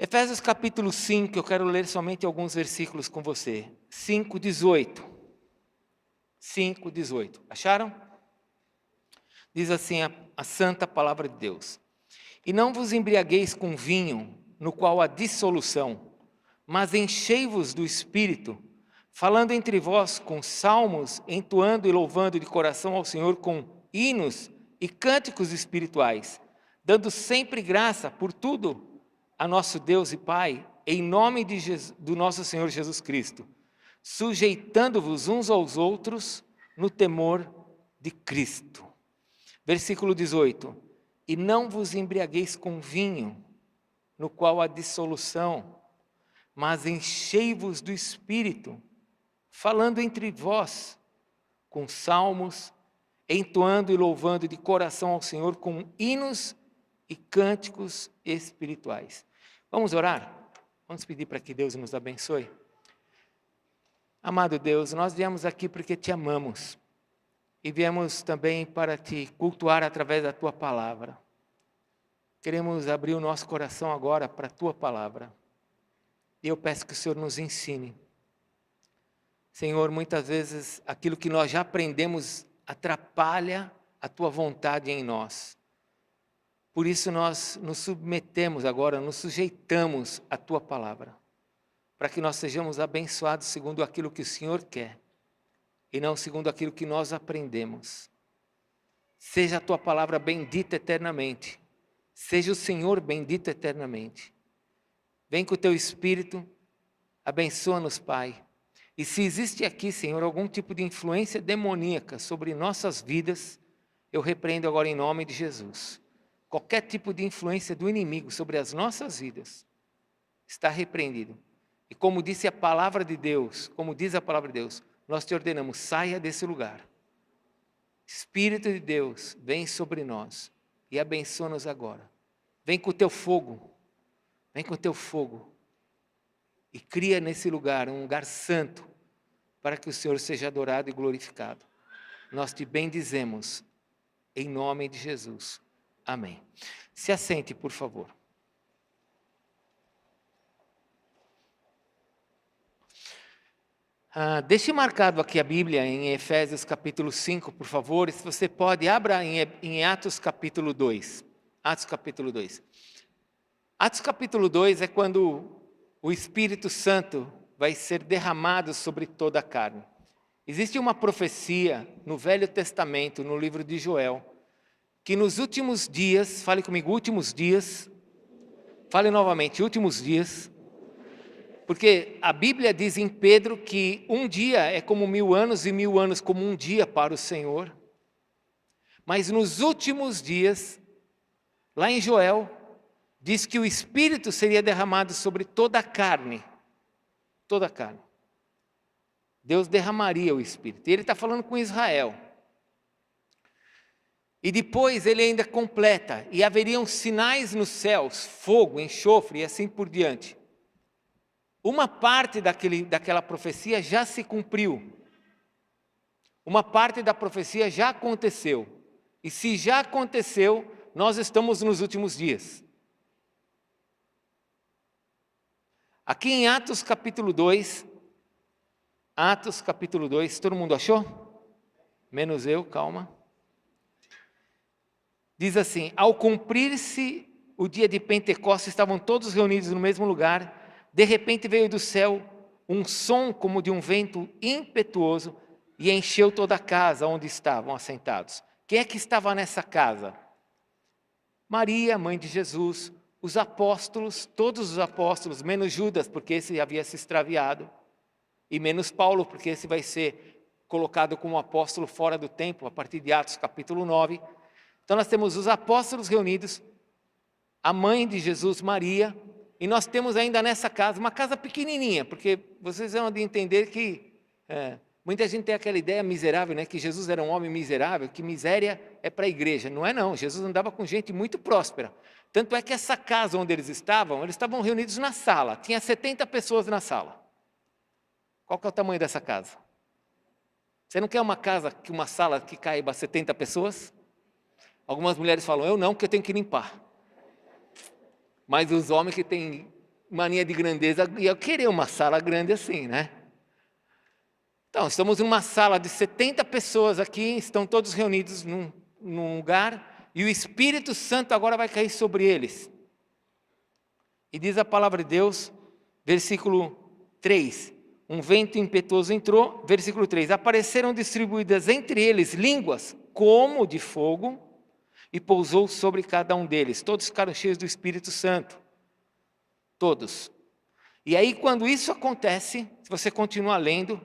Efésios capítulo 5, eu quero ler somente alguns versículos com você. 5:18. 5:18. Acharam? Diz assim a santa palavra de Deus. E não vos embriagueis com vinho, no qual há dissolução, mas enchei-vos do Espírito, falando entre vós com salmos, entoando e louvando de coração ao Senhor com hinos e cânticos espirituais, dando sempre graça por tudo a nosso Deus e Pai, em nome do nosso Senhor Jesus Cristo, sujeitando-vos uns aos outros no temor de Cristo. Versículo 18. E não vos embriagueis com vinho, no qual há dissolução, mas enchei-vos do Espírito, falando entre vós com salmos, entoando e louvando de coração ao Senhor com hinos e cânticos espirituais. Vamos orar? Vamos pedir para que Deus nos abençoe? Amado Deus, nós viemos aqui porque te amamos e viemos também para te cultuar através da tua palavra. Queremos abrir o nosso coração agora para a tua palavra e eu peço que o Senhor nos ensine. Senhor, muitas vezes aquilo que nós já aprendemos atrapalha a tua vontade em nós. Por isso nós nos submetemos agora, nos sujeitamos à tua palavra, para que nós sejamos abençoados segundo aquilo que o Senhor quer e não segundo aquilo que nós aprendemos. Seja a tua palavra bendita eternamente, seja o Senhor bendito eternamente. Vem com o teu Espírito, abençoa-nos, Pai. E se existe aqui, Senhor, algum tipo de influência demoníaca sobre nossas vidas, eu repreendo agora em nome de Jesus. Qualquer tipo de influência do inimigo sobre as nossas vidas está repreendido. E como disse a palavra de Deus, como diz a palavra de Deus, nós te ordenamos, saia desse lugar. Espírito de Deus, vem sobre nós e abençoa-nos agora. Vem com o teu fogo, vem com o teu fogo e cria nesse lugar um lugar santo para que o Senhor seja adorado e glorificado. Nós te bendizemos em nome de Jesus. Amém. Se assente, por favor. Deixe marcado aqui a Bíblia em Efésios capítulo 5, por favor. E se você pode, abra em Atos capítulo 2. Atos capítulo 2. Atos capítulo 2 é quando o Espírito Santo vai ser derramado sobre toda a carne. Existe uma profecia no Velho Testamento, no livro de Joel, que nos últimos dias, fale comigo, últimos dias, fale novamente, últimos dias, porque a Bíblia diz em Pedro que um dia é como 1000 anos e 1000 anos como um dia para o Senhor. Mas nos últimos dias, lá em Joel, diz que o Espírito seria derramado sobre toda a carne. Toda a carne. Deus derramaria o Espírito. E ele está falando com Israel. E depois ele ainda completa, e haveriam sinais nos céus, fogo, enxofre e assim por diante. Uma parte daquela profecia já se cumpriu. Uma parte da profecia já aconteceu. E se já aconteceu, nós estamos nos últimos dias. Aqui em Atos capítulo 2, todo mundo achou? Menos eu, calma. Diz assim, ao cumprir-se o dia de Pentecostes, estavam todos reunidos no mesmo lugar, de repente veio do céu um som como de um vento impetuoso e encheu toda a casa onde estavam assentados. Quem é que estava nessa casa? Maria, mãe de Jesus, os apóstolos, todos os apóstolos, menos Judas, porque esse havia se extraviado, e menos Paulo, porque esse vai ser colocado como apóstolo fora do templo, a partir de Atos capítulo 9. Então nós temos os apóstolos reunidos, a mãe de Jesus, Maria, e nós temos ainda nessa casa, uma casa pequenininha, porque vocês vão de entender que muita gente tem aquela ideia miserável, né, que Jesus era um homem miserável, que miséria é para a igreja. Não é não, Jesus andava com gente muito próspera. Tanto é que essa casa onde eles estavam reunidos na sala, tinha 70 pessoas na sala. Qual que é o tamanho dessa casa? Você não quer uma sala que caiba 70 pessoas? Algumas mulheres falam, eu não, porque eu tenho que limpar. Mas os homens que têm mania de grandeza, ia querer uma sala grande assim, né? Então, estamos numa sala de 70 pessoas aqui, estão todos reunidos num lugar, e o Espírito Santo agora vai cair sobre eles. E diz a palavra de Deus, versículo 3, um vento impetuoso entrou, versículo 3, apareceram distribuídas entre eles línguas como de fogo, e pousou sobre cada um deles. Todos ficaram cheios do Espírito Santo. Todos. E aí, quando isso acontece, se você continuar lendo,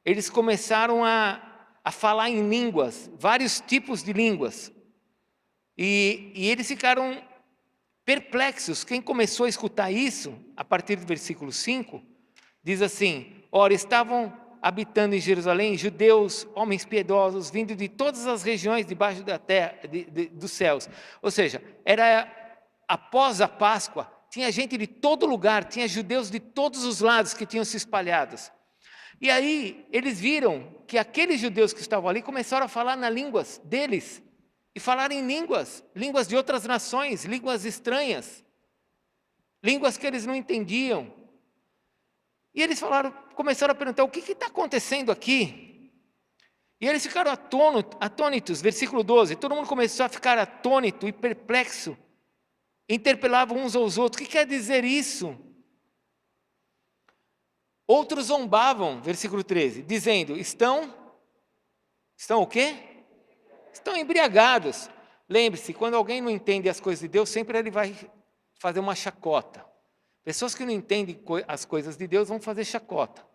eles começaram a falar em línguas, vários tipos de línguas. E eles ficaram perplexos. Quem começou a escutar isso, a partir do versículo 5, diz assim: ora, estavam habitando em Jerusalém judeus, homens piedosos, vindo de todas as regiões debaixo da terra, dos céus. Ou seja, era após a Páscoa, tinha gente de todo lugar, tinha judeus de todos os lados que tinham se espalhados. E aí eles viram que aqueles judeus que estavam ali começaram a falar nas línguas deles, e falar em línguas de outras nações, línguas estranhas, línguas que eles não entendiam. E eles começaram a perguntar: o que está acontecendo aqui? E eles ficaram atônitos, versículo 12, todo mundo começou a ficar atônito e perplexo, interpelavam uns aos outros: o que quer dizer isso? Outros zombavam, versículo 13, dizendo: estão o quê? Estão embriagados. Lembre-se, quando alguém não entende as coisas de Deus, sempre ele vai fazer uma chacota. Pessoas que não entendem as coisas de Deus vão fazer chacota.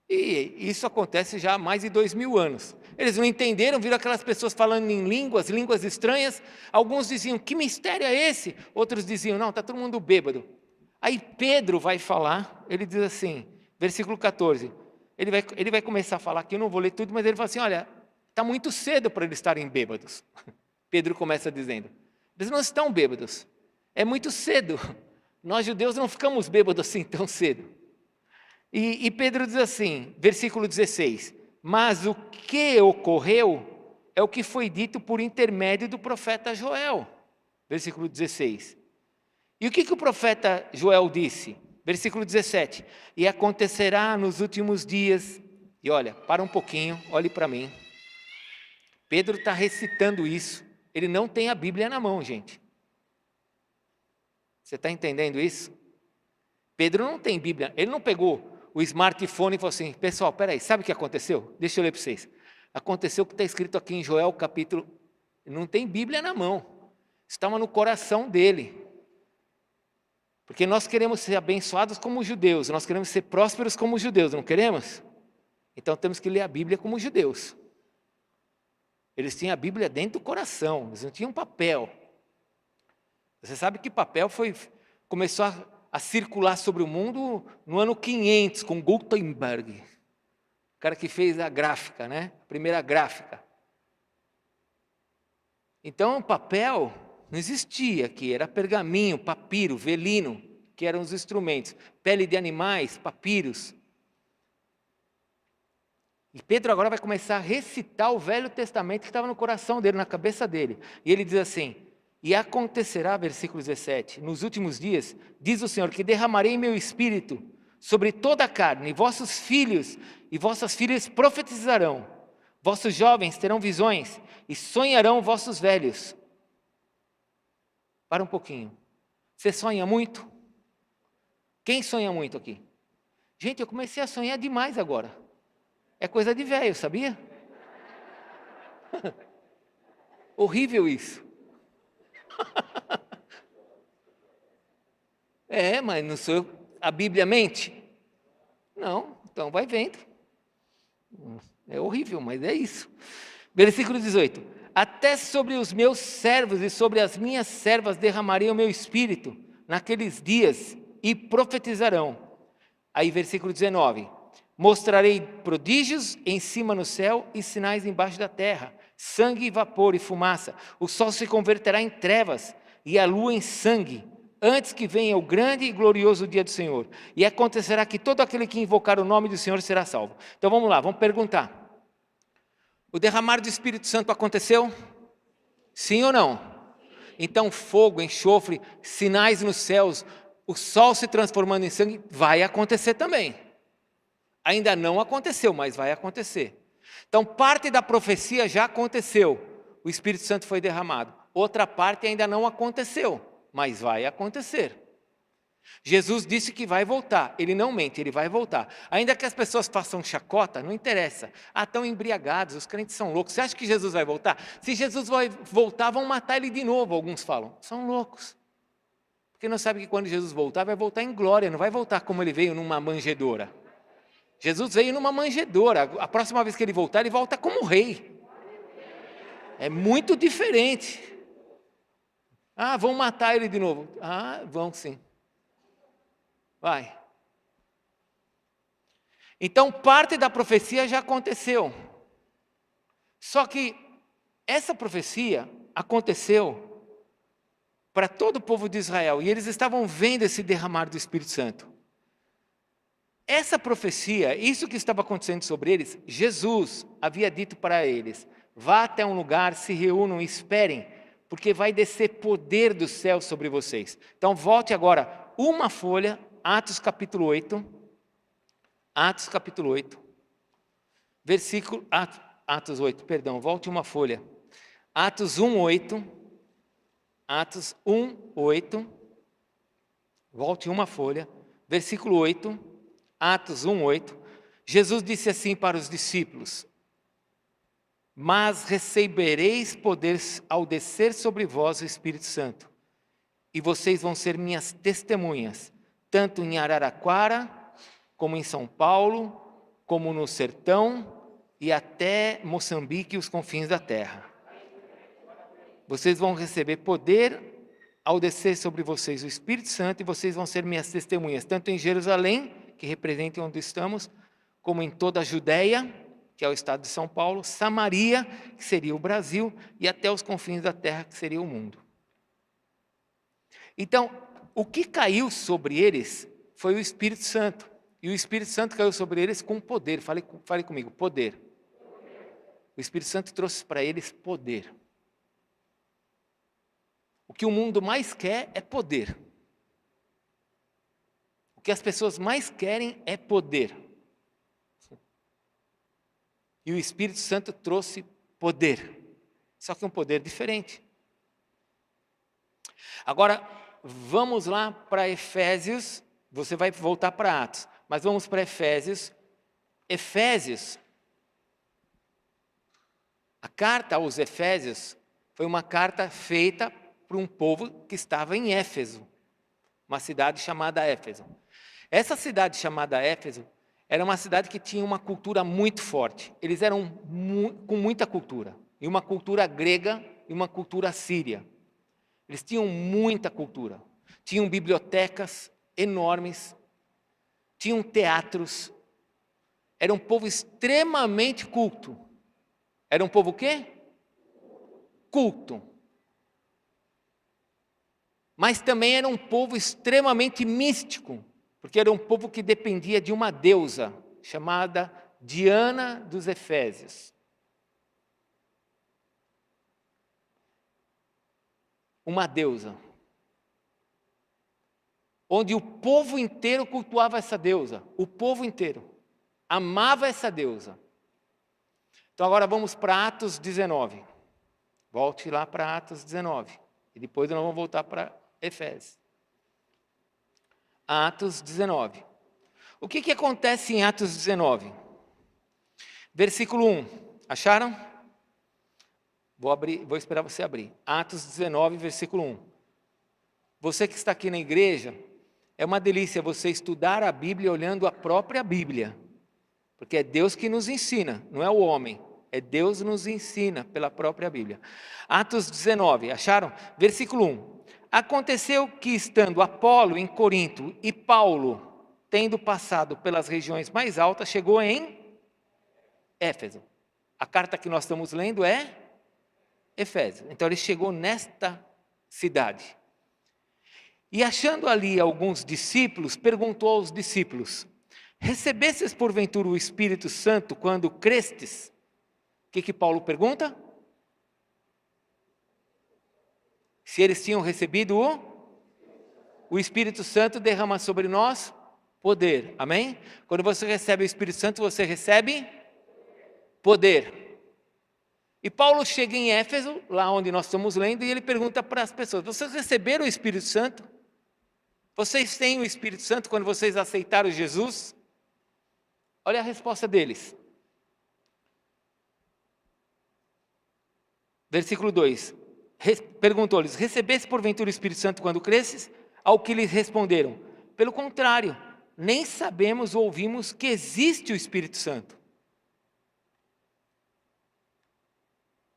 E isso acontece já há mais de 2000 anos. Eles não entenderam, viram aquelas pessoas falando em línguas estranhas. Alguns diziam: que mistério é esse? Outros diziam: não, está todo mundo bêbado. Aí Pedro vai falar, ele diz assim, versículo 14, ele vai começar a falar aqui, eu não vou ler tudo, mas ele fala assim: olha, está muito cedo para eles estarem bêbados. Pedro começa dizendo: eles não estão bêbados, é muito cedo. Nós judeus não ficamos bêbados assim tão cedo. E Pedro diz assim, versículo 16, mas o que ocorreu é o que foi dito por intermédio do profeta Joel. Versículo 16. E o que o profeta Joel disse? Versículo 17. E acontecerá nos últimos dias, e olha, para um pouquinho, olhe para mim. Pedro está recitando isso, ele não tem a Bíblia na mão, gente. Você está entendendo isso? Pedro não tem Bíblia, ele não pegou o smartphone e falou assim: pessoal, peraí, sabe o que aconteceu? Deixa eu ler para vocês. Aconteceu o que está escrito aqui em Joel, capítulo... Não tem Bíblia na mão, estava no coração dele. Porque nós queremos ser abençoados como judeus, nós queremos ser prósperos como judeus, não queremos? Então temos que ler a Bíblia como judeus. Eles tinham a Bíblia dentro do coração, eles não tinham papel. Você sabe que papel começou a circular sobre o mundo no ano 500, com Gutenberg, o cara que fez a gráfica, né? A primeira gráfica. Então, papel não existia aqui, era pergaminho, papiro, velino, que eram os instrumentos, pele de animais, papiros. E Pedro agora vai começar a recitar o Velho Testamento que estava no coração dele, na cabeça dele. E ele diz assim: e acontecerá, versículo 17, nos últimos dias, diz o Senhor, que derramarei meu espírito sobre toda a carne, e vossos filhos e vossas filhas profetizarão, vossos jovens terão visões, e sonharão vossos velhos. Para um pouquinho. Você sonha muito? Quem sonha muito aqui? Gente, eu comecei a sonhar demais agora. É coisa de velho, sabia? Horrível isso. Mas não sou eu. A Bíblia mente? Não, então vai vendo. É horrível, mas é isso. Versículo 18. Até sobre os meus servos e sobre as minhas servas derramarei o meu espírito naqueles dias e profetizarão. Aí versículo 19. Mostrarei prodígios em cima no céu e sinais embaixo da terra, sangue, vapor e fumaça. O sol se converterá em trevas e a lua em sangue, antes que venha o grande e glorioso dia do Senhor. E acontecerá que todo aquele que invocar o nome do Senhor será salvo. Então vamos lá, vamos perguntar. O derramar do Espírito Santo aconteceu? Sim ou não? Então fogo, enxofre, sinais nos céus, o sol se transformando em sangue, vai acontecer também. Ainda não aconteceu, mas vai acontecer. Então, parte da profecia já aconteceu. O Espírito Santo foi derramado. Outra parte ainda não aconteceu, mas vai acontecer. Jesus disse que vai voltar. Ele não mente, ele vai voltar. Ainda que as pessoas façam chacota, não interessa. Estão embriagados, os crentes são loucos. Você acha que Jesus vai voltar? Se Jesus vai voltar, vão matar ele de novo, alguns falam. São loucos. Porque não sabe que quando Jesus voltar, vai voltar em glória. Não vai voltar como ele veio numa manjedoura. Jesus veio numa manjedoura. A próxima vez que ele voltar, ele volta como rei. É muito diferente. Vão matar ele de novo. Vão sim. Vai. Então, parte da profecia já aconteceu. Só que essa profecia aconteceu para todo o povo de Israel. E eles estavam vendo esse derramar do Espírito Santo. Essa profecia, isso que estava acontecendo sobre eles, Jesus havia dito para eles: vá até um lugar, se reúnam, esperem, porque vai descer poder do céu sobre vocês. Então volte agora uma folha, Atos capítulo 8, versículo, Atos 8, perdão, volte uma folha, Atos 1:8, volte uma folha, versículo 8, Atos 1:8, Jesus disse assim para os discípulos: mas recebereis poder ao descer sobre vós o Espírito Santo, e vocês vão ser minhas testemunhas, tanto em Araraquara, como em São Paulo, como no sertão, e até Moçambique e os confins da terra. Vocês vão receber poder ao descer sobre vocês o Espírito Santo, e vocês vão ser minhas testemunhas, tanto em Jerusalém, que representa onde estamos, como em toda a Judéia, que é o estado de São Paulo, Samaria, que seria o Brasil, e até os confins da terra, que seria o mundo. Então, o que caiu sobre eles foi o Espírito Santo. E o Espírito Santo caiu sobre eles com poder. Fale comigo, poder. O Espírito Santo trouxe para eles poder. O que o mundo mais quer é poder. O que as pessoas mais querem é poder. E o Espírito Santo trouxe poder. Só que um poder diferente. Agora, vamos lá para Efésios. Você vai voltar para Atos. Mas vamos para Efésios. Efésios, a carta aos Efésios foi uma carta feita para um povo que estava em Éfeso, uma cidade chamada Éfeso. Essa cidade chamada Éfeso era uma cidade que tinha uma cultura muito forte. Eles eram com muita cultura, e uma cultura grega e uma cultura síria. Eles tinham muita cultura. Tinham bibliotecas enormes, tinham teatros. Era um povo extremamente culto. Era um povo o quê? Culto. Mas também era um povo extremamente místico, porque era um povo que dependia de uma deusa chamada Diana dos Efésios. Uma deusa. Onde o povo inteiro cultuava essa deusa. O povo inteiro amava essa deusa. Então agora vamos para Atos 19. Volte lá para Atos 19. E depois nós vamos voltar para Efésios. Atos 19. O que acontece em Atos 19? Versículo 1. Acharam? Vou esperar você abrir. Atos 19, versículo 1. Você que está aqui na igreja, é uma delícia você estudar a Bíblia olhando a própria Bíblia. Porque é Deus que nos ensina, não é o homem. É Deus nos ensina pela própria Bíblia. Atos 19, acharam? Versículo 1. Aconteceu que, estando Apolo em Corinto e Paulo, tendo passado pelas regiões mais altas, chegou em Éfeso. A carta que nós estamos lendo é Efésios. Então ele chegou nesta cidade. E achando ali alguns discípulos, perguntou aos discípulos: recebestes porventura o Espírito Santo quando crestes? O que Paulo pergunta? Se eles tinham recebido o? o Espírito Santo derrama sobre nós poder. Amém? Quando você recebe o Espírito Santo, você recebe poder. E Paulo chega em Éfeso, lá onde nós estamos lendo, e ele pergunta para as pessoas: vocês receberam o Espírito Santo? Vocês têm o Espírito Santo quando vocês aceitaram Jesus? Olha a resposta deles. Versículo 2. Perguntou-lhes: recebeste porventura o Espírito Santo quando cresces? Ao que lhes responderam: pelo contrário, nem sabemos ou ouvimos que existe o Espírito Santo.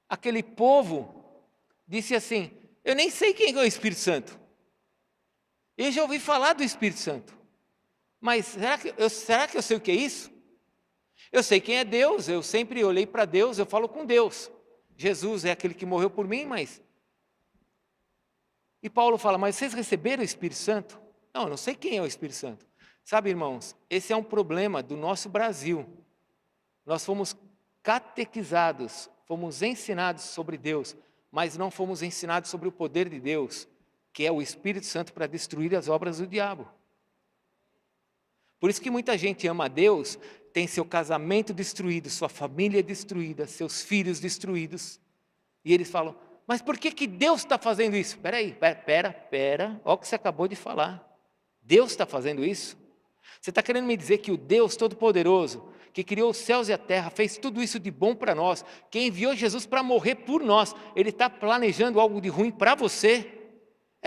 Aquele povo disse assim: eu nem sei quem é o Espírito Santo. Eu já ouvi falar do Espírito Santo. Mas será que eu sei o que é isso? Eu sei quem é Deus, eu sempre olhei para Deus, eu falo com Deus. Jesus é aquele que morreu por mim, mas... E Paulo fala: mas vocês receberam o Espírito Santo? Não, eu não sei quem é o Espírito Santo. Sabe, irmãos, esse é um problema do nosso Brasil. Nós fomos catequizados, fomos ensinados sobre Deus, mas não fomos ensinados sobre o poder de Deus, que é o Espírito Santo para destruir as obras do diabo. Por isso que muita gente ama a Deus, tem seu casamento destruído, sua família destruída, seus filhos destruídos, e eles falam: mas por que Deus está fazendo isso? Pera, olha o que você acabou de falar. Deus está fazendo isso? Você está querendo me dizer que o Deus Todo-Poderoso, que criou os céus e a terra, fez tudo isso de bom para nós, que enviou Jesus para morrer por nós, Ele está planejando algo de ruim para você?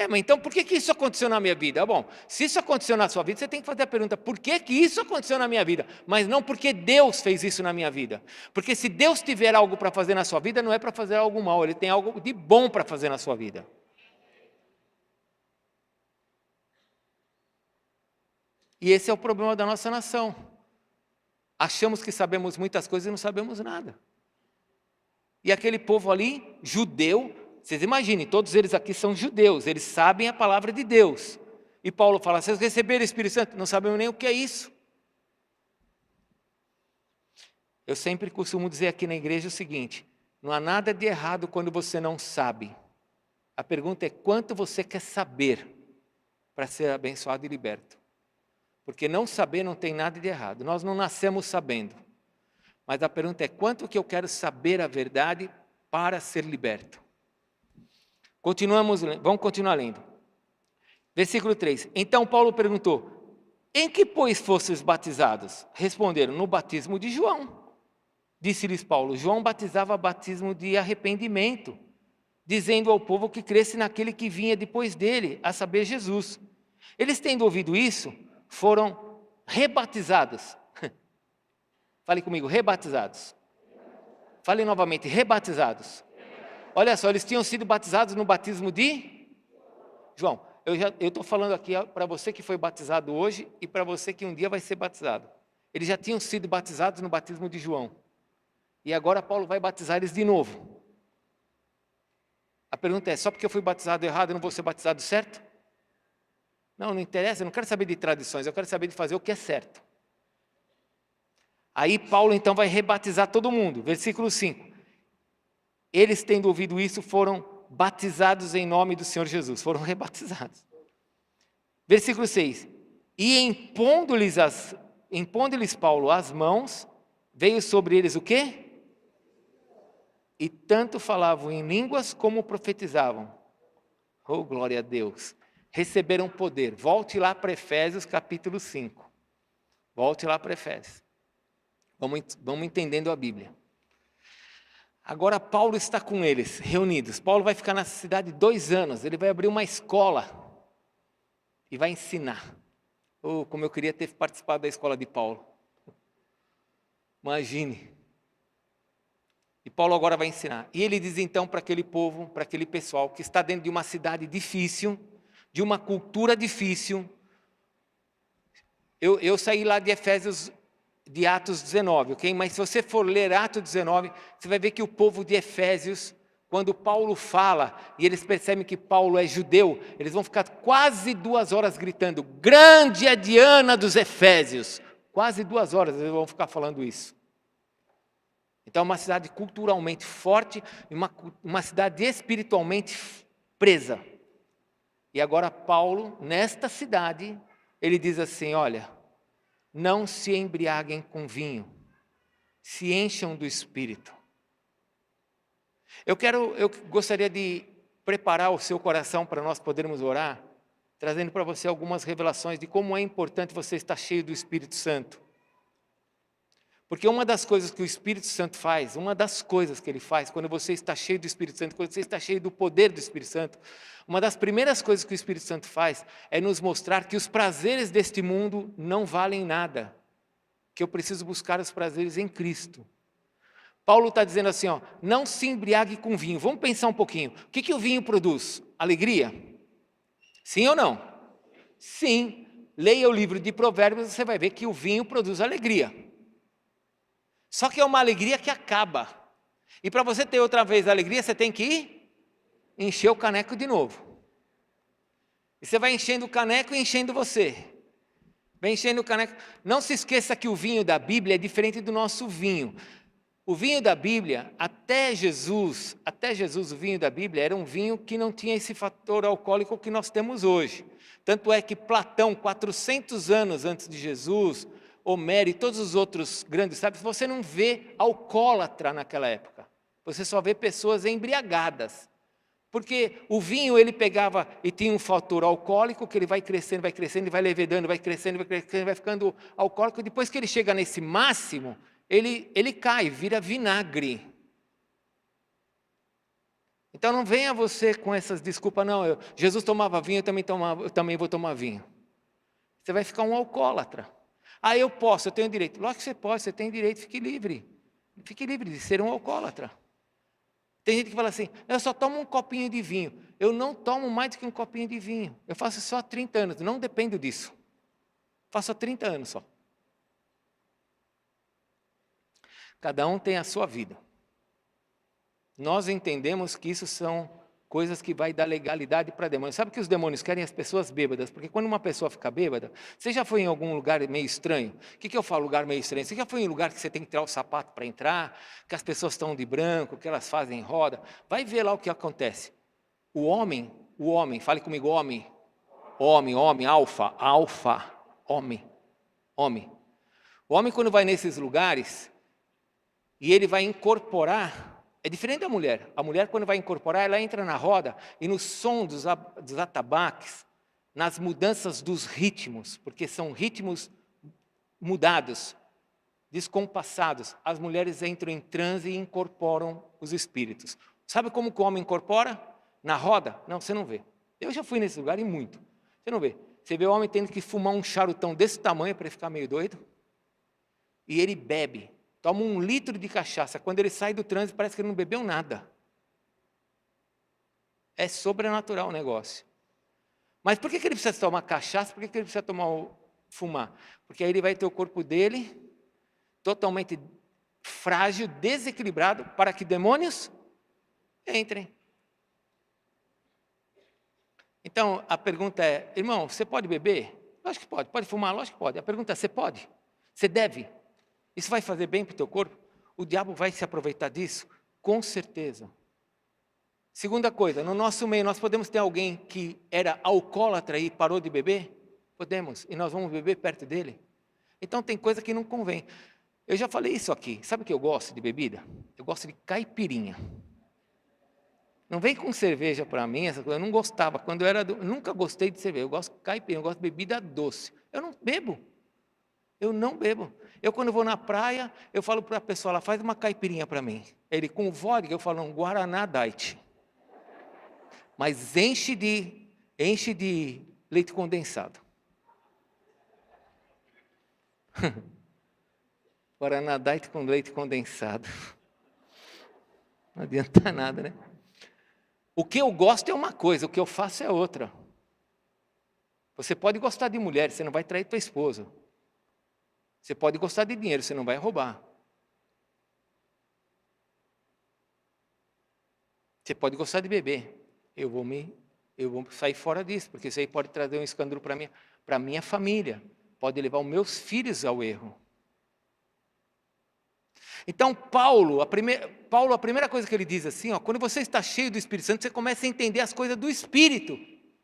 Mas então por que isso aconteceu na minha vida? Bom, se isso aconteceu na sua vida, você tem que fazer a pergunta: por que isso aconteceu na minha vida? Mas não porque Deus fez isso na minha vida. Porque se Deus tiver algo para fazer na sua vida, não é para fazer algo mal, Ele tem algo de bom para fazer na sua vida. E esse é o problema da nossa nação. Achamos que sabemos muitas coisas e não sabemos nada. E aquele povo ali, judeu, vocês imaginem, todos eles aqui são judeus, eles sabem a palavra de Deus. E Paulo fala: vocês receberam o Espírito Santo? Não sabemos nem o que é isso. Eu sempre costumo dizer aqui na igreja o seguinte: não há nada de errado quando você não sabe. A pergunta é: quanto você quer saber para ser abençoado e liberto? Porque não saber não tem nada de errado. Nós não nascemos sabendo. Mas a pergunta é: quanto que eu quero saber a verdade para ser liberto? Vamos continuar lendo. Versículo 3. Então Paulo perguntou: em que, pois, fostes batizados? Responderam: no batismo de João. Disse-lhes Paulo: João batizava batismo de arrependimento, dizendo ao povo que cresce naquele que vinha depois dele, a saber, Jesus. Eles, tendo ouvido isso, foram rebatizados. Fale comigo: rebatizados. Fale novamente: rebatizados. Olha só, eles tinham sido batizados no batismo de João. Eu estou falando aqui para você que foi batizado hoje e para você que um dia vai ser batizado. Eles já tinham sido batizados no batismo de João. E agora Paulo vai batizar eles de novo. A pergunta é: só porque eu fui batizado errado, eu não vou ser batizado certo? Não interessa, eu não quero saber de tradições, eu quero saber de fazer o que é certo. Aí Paulo então vai rebatizar todo mundo. Versículo 5. Eles, tendo ouvido isso, foram batizados em nome do Senhor Jesus. Foram rebatizados. Versículo 6. E impondo-lhes Paulo as mãos, veio sobre eles o quê? E tanto falavam em línguas como profetizavam. Oh, glória a Deus. Receberam poder. Volte lá para Efésios capítulo 5. Volte lá para Efésios. Vamos entendendo a Bíblia. Agora Paulo está com eles, reunidos. Paulo vai ficar nessa cidade 2 anos. Ele vai abrir uma escola e vai ensinar. Oh, como eu queria ter participado da escola de Paulo. Imagine. E Paulo agora vai ensinar. E ele diz então para aquele povo, para aquele pessoal que está dentro de uma cidade difícil, de uma cultura difícil. Eu saí lá de Efésios, de Atos 19, ok? Mas se você for ler Atos 19, você vai ver que o povo de Efésios, quando Paulo fala, e eles percebem que Paulo é judeu, eles vão ficar quase 2 horas gritando: grande é Diana dos Efésios. Quase 2 horas eles vão ficar falando isso. Então é uma cidade culturalmente forte, e uma cidade espiritualmente presa. E agora Paulo, nesta cidade, ele diz assim, olha, não se embriaguem com vinho, se encham do Espírito. Eu gostaria de preparar o seu coração para nós podermos orar, trazendo para você algumas revelações de como é importante você estar cheio do Espírito Santo. Porque uma das coisas que o Espírito Santo faz, uma das coisas que ele faz, quando você está cheio do Espírito Santo, quando você está cheio do poder do Espírito Santo, uma das primeiras coisas que o Espírito Santo faz é nos mostrar que os prazeres deste mundo não valem nada, que eu preciso buscar os prazeres em Cristo. Paulo está dizendo assim, ó, não se embriague com vinho. Vamos pensar um pouquinho. O que o vinho produz? Alegria? Sim ou não? Sim. Leia o livro de Provérbios, você vai ver que o vinho produz alegria. Só que é uma alegria que acaba. E para você ter outra vez alegria, você tem que encher o caneco de novo. E você vai enchendo o caneco e enchendo você. Vai enchendo o caneco. Não se esqueça que o vinho da Bíblia é diferente do nosso vinho. O vinho da Bíblia, até Jesus, o vinho da Bíblia era um vinho que não tinha esse fator alcoólico que nós temos hoje. Tanto é que Platão, 400 anos antes de Jesus, Homero e todos os outros grandes sábios, você não vê alcoólatra naquela época. Você só vê pessoas embriagadas. Porque o vinho ele pegava e tinha um fator alcoólico que ele vai crescendo, e vai levedando, vai crescendo, vai ficando alcoólico. Depois que ele chega nesse máximo, ele cai, vira vinagre. Então não venha você com essas desculpas, não, Jesus tomava vinho, eu também vou tomar vinho. Você vai ficar um alcoólatra. Ah, eu tenho direito. Lógico que você pode, você tem direito, fique livre. Fique livre de ser um alcoólatra. Tem gente que fala assim, eu só tomo um copinho de vinho. Eu não tomo mais do que um copinho de vinho. Eu faço só há 30 anos, não dependo disso. Faço há 30 anos só. Cada um tem a sua vida. Nós entendemos que isso são coisas que vai dar legalidade para demônios. Sabe que os demônios querem as pessoas bêbadas? Porque quando uma pessoa fica bêbada, você já foi em algum lugar meio estranho? O que eu falo lugar meio estranho? Você já foi em um lugar que você tem que tirar o sapato para entrar, que as pessoas estão de branco, que elas fazem roda? Vai ver lá o que acontece. O homem, fale comigo, homem, alfa, homem. O homem quando vai nesses lugares, e ele vai incorporar. É diferente da mulher. A mulher, quando vai incorporar, ela entra na roda e no som dos atabaques, nas mudanças dos ritmos, porque são ritmos mudados, descompassados. As mulheres entram em transe e incorporam os espíritos. Sabe como que o homem incorpora? Na roda? Não, você não vê. Eu já fui nesse lugar e muito. Você não vê. Você vê o homem tendo que fumar um charutão desse tamanho para ele ficar meio doido. E ele bebe. Toma 1 litro de cachaça. Quando ele sai do trânsito, parece que ele não bebeu nada. É sobrenatural o negócio. Mas por que ele precisa tomar cachaça? Por que ele precisa fumar? Porque aí ele vai ter o corpo dele totalmente frágil, desequilibrado, para que demônios entrem. Então, a pergunta é, irmão, você pode beber? Lógico que pode. Pode fumar? Lógico que pode. A pergunta é, você pode? Você deve? Isso vai fazer bem para o teu corpo? O diabo vai se aproveitar disso? Com certeza. Segunda coisa, no nosso meio, nós podemos ter alguém que era alcoólatra e parou de beber? Podemos, e nós vamos beber perto dele? Então tem coisa que não convém. Eu já falei isso aqui, sabe o que eu gosto de bebida? Eu gosto de caipirinha. Não vem com cerveja para mim, essa coisa, eu não gostava, nunca gostei de cerveja, eu gosto de caipirinha, eu gosto de bebida doce. Eu não bebo. Eu, quando vou na praia, eu falo para a pessoa, ela faz uma caipirinha para mim. Ele, com vodka, eu falo, um Guaraná Diet. Mas enche de leite condensado. Guaraná Diet com leite condensado. Não adianta nada, né? O que eu gosto é uma coisa, o que eu faço é outra. Você pode gostar de mulher, você não vai trair tua esposa. Você pode gostar de dinheiro, você não vai roubar. Você pode gostar de beber. Eu vou sair fora disso, porque isso aí pode trazer um escândalo para minha família. Pode levar os meus filhos ao erro. Então, Paulo, a primeira coisa que ele diz assim, ó, quando você está cheio do Espírito Santo, você começa a entender as coisas do Espírito,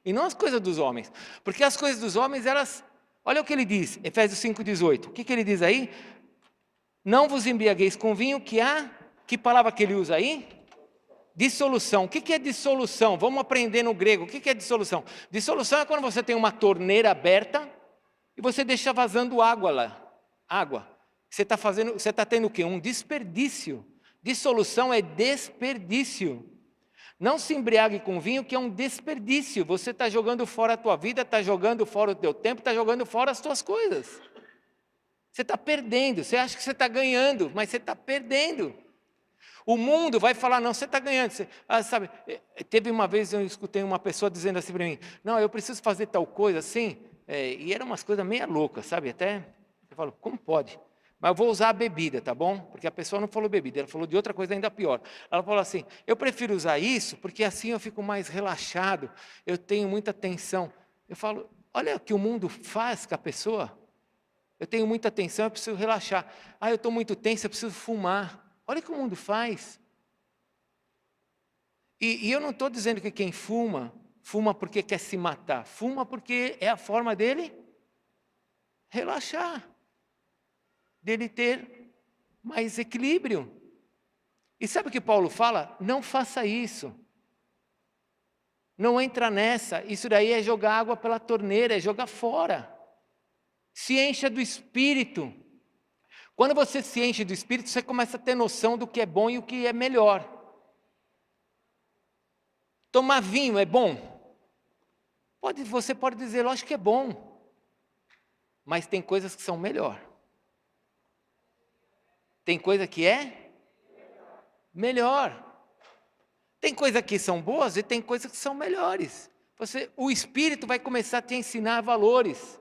e não as coisas dos homens. Porque as coisas dos homens, elas... Olha o que ele diz, Efésios 5,18. O que ele diz aí? Não vos embriagueis com vinho que há... Que palavra que ele usa aí? Dissolução. O que é dissolução? Vamos aprender no grego. O que é dissolução? Dissolução é quando você tem uma torneira aberta e você deixa vazando água lá. Água. Você está tendo o quê? Um desperdício. Dissolução é desperdício. Não se embriague com vinho, que é um desperdício. Você está jogando fora a tua vida, está jogando fora o teu tempo, está jogando fora as tuas coisas. Você está perdendo. Você acha que você está ganhando, mas você está perdendo. O mundo vai falar, não, você está ganhando. Sabe, teve uma vez, eu escutei uma pessoa dizendo assim para mim, não, eu preciso fazer tal coisa assim, e eram umas coisas meio loucas, sabe, até, eu falo, como pode? Mas eu vou usar a bebida, tá bom? Porque a pessoa não falou bebida, ela falou de outra coisa ainda pior. Ela falou assim, eu prefiro usar isso, porque assim eu fico mais relaxado, eu tenho muita tensão. Eu falo, olha o que o mundo faz com a pessoa. Eu tenho muita tensão, eu preciso relaxar. Ah, eu estou muito tenso, eu preciso fumar. Olha o que o mundo faz. E eu não estou dizendo que quem fuma, fuma porque quer se matar. Fuma porque é a forma dele relaxar. Dele ter mais equilíbrio. E sabe o que Paulo fala? Não faça isso. Não entra nessa. Isso daí é jogar água pela torneira, é jogar fora. Se encha do Espírito. Quando você se enche do Espírito, você começa a ter noção do que é bom e o que é melhor. Tomar vinho é bom? Você pode dizer, lógico que é bom. Mas tem coisas que são melhor. Tem coisa que é melhor. Tem coisas que são boas e tem coisas que são melhores. O Espírito vai começar a te ensinar valores.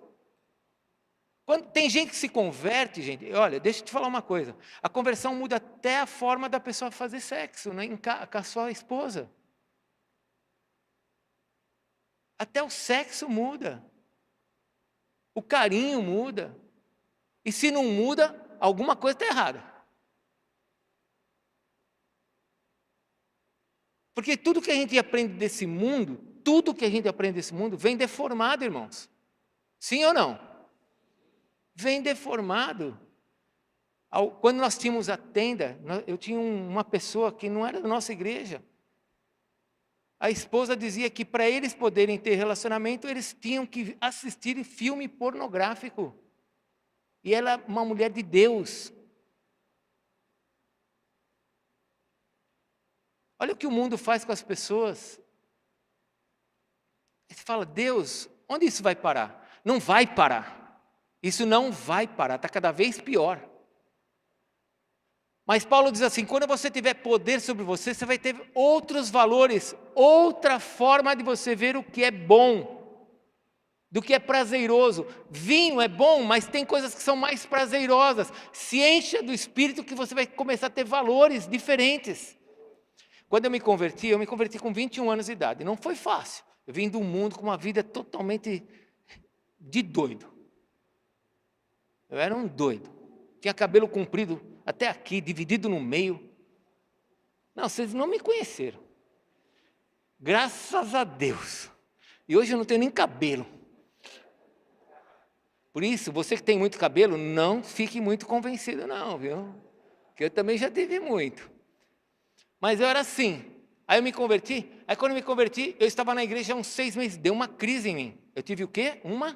Quando tem gente que se converte, gente, olha, deixa eu te falar uma coisa. A conversão muda até a forma da pessoa fazer sexo, né, com a sua esposa. Até o sexo muda. O carinho muda. E se não muda, alguma coisa está errada. Porque tudo que a gente aprende desse mundo, vem deformado, irmãos. Sim ou não? Vem deformado. Quando nós tínhamos a tenda, eu tinha uma pessoa que não era da nossa igreja. A esposa dizia que para eles poderem ter relacionamento, eles tinham que assistir filme pornográfico. E ela é uma mulher de Deus. Olha o que o mundo faz com as pessoas. Você fala, Deus, onde isso vai parar? Não vai parar. Isso não vai parar, está cada vez pior. Mas Paulo diz assim, quando você tiver poder sobre você, você vai ter outros valores, outra forma de você ver o que é bom, do que é prazeroso. Vinho é bom, mas tem coisas que são mais prazerosas. Se encha do Espírito que você vai começar a ter valores diferentes. Quando eu me converti com 21 anos de idade. Não foi fácil. Eu vim de um mundo com uma vida totalmente de doido. Eu era um doido. Tinha cabelo comprido até aqui, dividido no meio. Não, vocês não me conheceram. Graças a Deus. E hoje eu não tenho nem cabelo. Por isso, você que tem muito cabelo, não fique muito convencido não, viu? Porque eu também já tive muito. Mas eu era assim. Aí eu me converti. Aí quando eu me converti, eu estava na igreja há uns 6 meses. Deu uma crise em mim. Eu tive o quê? Uma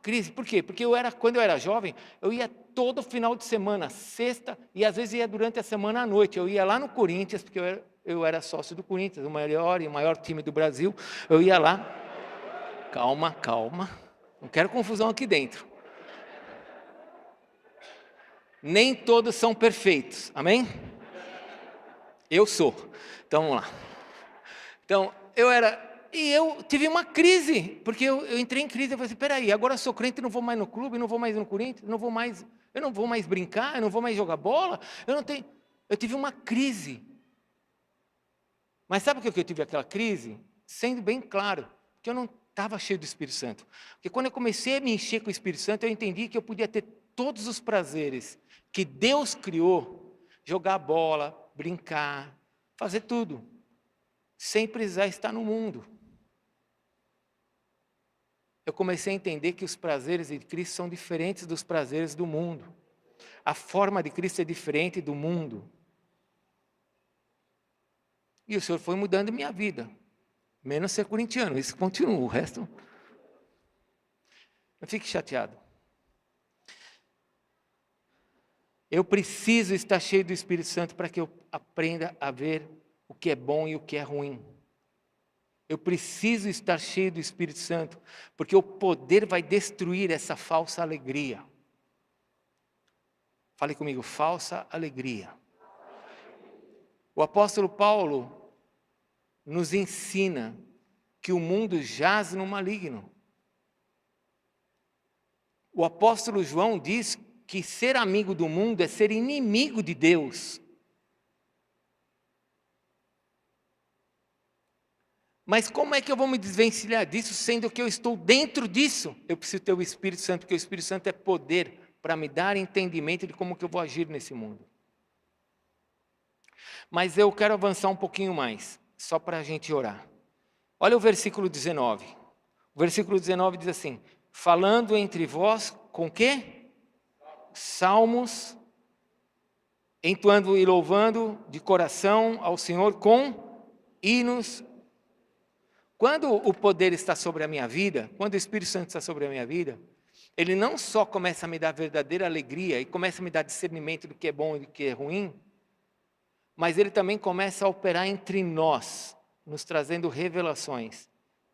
crise. Por quê? Porque quando eu era jovem, eu ia todo final de semana, sexta, e às vezes ia durante a semana à noite. Eu ia lá no Corinthians, porque eu era sócio do Corinthians, o maior time do Brasil. Eu ia lá. Calma. Não quero confusão aqui dentro. Nem todos são perfeitos. Amém? Eu sou. Então, vamos lá. Então, eu tive uma crise, porque eu entrei em crise, eu falei assim, peraí, agora eu sou crente, não vou mais no clube, não vou mais no Corinthians, eu não vou mais brincar, eu não vou mais jogar bola, eu tive uma crise. Mas sabe por que eu tive aquela crise? Sendo bem claro, porque eu não estava cheio do Espírito Santo. Porque quando eu comecei a me encher com o Espírito Santo, eu entendi que eu podia ter todos os prazeres que Deus criou, jogar bola, brincar, fazer tudo, sem precisar estar no mundo. eu comecei a entender que os prazeres de Cristo são diferentes dos prazeres do mundo. A forma de Cristo é diferente do mundo. E o Senhor foi mudando minha vida. Menos ser corintiano, isso continua, o resto... Não fique chateado. Eu preciso estar cheio do Espírito Santo para que eu aprenda a ver o que é bom e o que é ruim. Eu preciso estar cheio do Espírito Santo, porque o poder vai destruir essa falsa alegria. Fale comigo, falsa alegria. O apóstolo Paulo nos ensina que o mundo jaz no maligno. O apóstolo João diz que ser amigo do mundo é ser inimigo de Deus. Mas como é que eu vou me desvencilhar disso, sendo que eu estou dentro disso? Eu preciso ter o Espírito Santo, porque o Espírito Santo é poder para me dar entendimento de como que eu vou agir nesse mundo. Mas eu quero avançar um pouquinho mais, só para a gente orar. Olha o versículo 19. O versículo 19 diz assim, falando entre vós com quê? Salmos, entoando e louvando de coração ao Senhor com hinos. Quando o poder está sobre a minha vida, quando o Espírito Santo está sobre a minha vida, ele não só começa a me dar verdadeira alegria e começa a me dar discernimento do que é bom e do que é ruim, mas ele também começa a operar entre nós, nos trazendo revelações,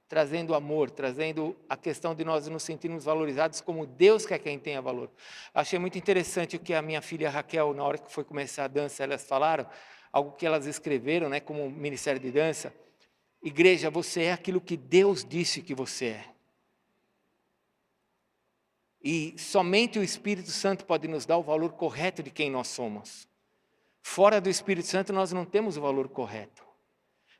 trazendo amor, trazendo a questão de nós nos sentirmos valorizados como Deus quer que a gente tenha valor. Achei muito interessante o que a minha filha Raquel, na hora que foi começar a dança, elas falaram, algo que elas escreveram, né, como Ministério de Dança. Igreja, você é aquilo que Deus disse que você é. E somente o Espírito Santo pode nos dar o valor correto de quem nós somos. Fora do Espírito Santo nós não temos o valor correto.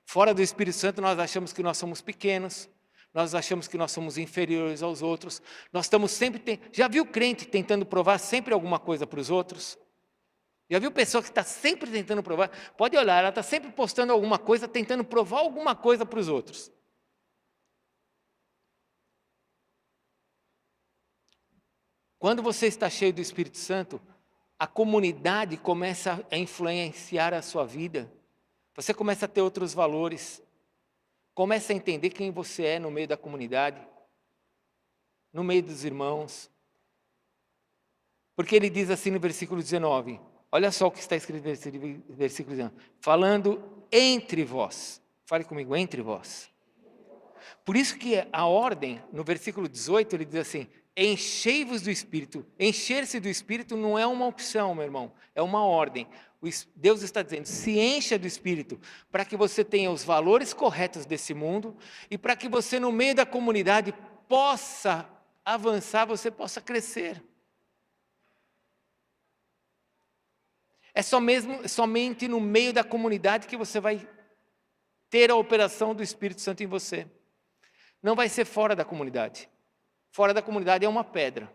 Fora do Espírito Santo nós achamos que nós somos pequenos, nós achamos que nós somos inferiores aos outros, nós estamos sempre... Já viu crente tentando provar sempre alguma coisa para os outros? Já viu pessoa que está sempre tentando provar? Pode olhar, ela está sempre postando alguma coisa, tentando provar alguma coisa para os outros. Quando você está cheio do Espírito Santo, a comunidade começa a influenciar a sua vida. Você começa a ter outros valores. Começa a entender quem você é no meio da comunidade, no meio dos irmãos. Porque ele diz assim no versículo 19, olha só o que está escrito no versículo 19, falando entre vós. Fale comigo, entre vós. Por isso que a ordem, no versículo 18, ele diz assim, enchei-vos do Espírito. Encher-se do Espírito não é uma opção, meu irmão, é uma ordem. Deus está dizendo, se encha do Espírito, para que você tenha os valores corretos desse mundo, e para que você no meio da comunidade possa avançar, você possa crescer. É somente no meio da comunidade que você vai ter a operação do Espírito Santo em você. Não vai ser fora da comunidade. Fora da comunidade é uma pedra.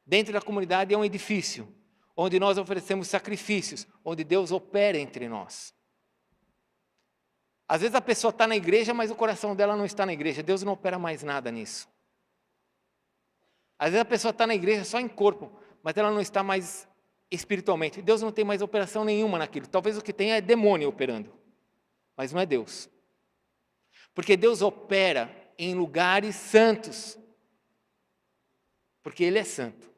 Dentro da comunidade é um edifício, onde nós oferecemos sacrifícios, onde Deus opera entre nós. Às vezes a pessoa está na igreja, mas o coração dela não está na igreja. Deus não opera mais nada nisso. Às vezes a pessoa está na igreja só em corpo, mas ela não está mais espiritualmente. Deus não tem mais operação nenhuma naquilo. Talvez o que tenha é demônio operando, mas não é Deus. Porque Deus opera em lugares santos, porque Ele é santo.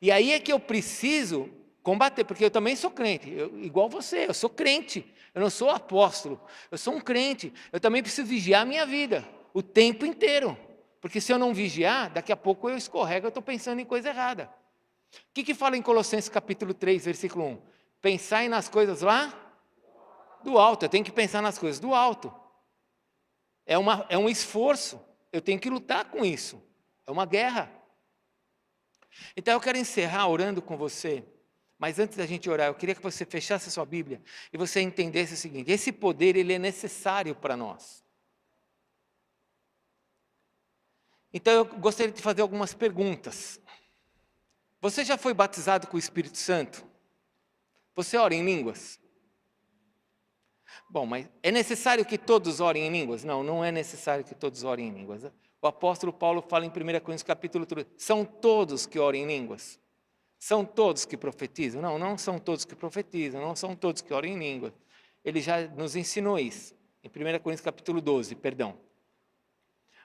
E aí é que eu preciso combater, porque eu também sou crente, igual você, eu sou crente, eu não sou apóstolo, eu sou um crente, eu também preciso vigiar a minha vida, o tempo inteiro, porque se eu não vigiar, daqui a pouco eu escorrego, eu estou pensando em coisa errada. O que fala em Colossenses capítulo 3, versículo 1? Pensai nas coisas lá do alto, eu tenho que pensar nas coisas do alto. É um esforço, eu tenho que lutar com isso, é uma guerra. Então eu quero encerrar orando com você, mas antes da gente orar, eu queria que você fechasse a sua Bíblia e você entendesse o seguinte, esse poder ele é necessário para nós. Então eu gostaria de fazer algumas perguntas. Você já foi batizado com o Espírito Santo? Você ora em línguas? Bom, mas é necessário que todos orem em línguas? Não, não é necessário que todos orem em línguas. O apóstolo Paulo fala em 1 Coríntios capítulo 3, são todos que oram em línguas? São todos que profetizam? Não, não são todos que profetizam, não são todos que oram em línguas. Ele já nos ensinou isso, em 1 Coríntios capítulo 12, perdão.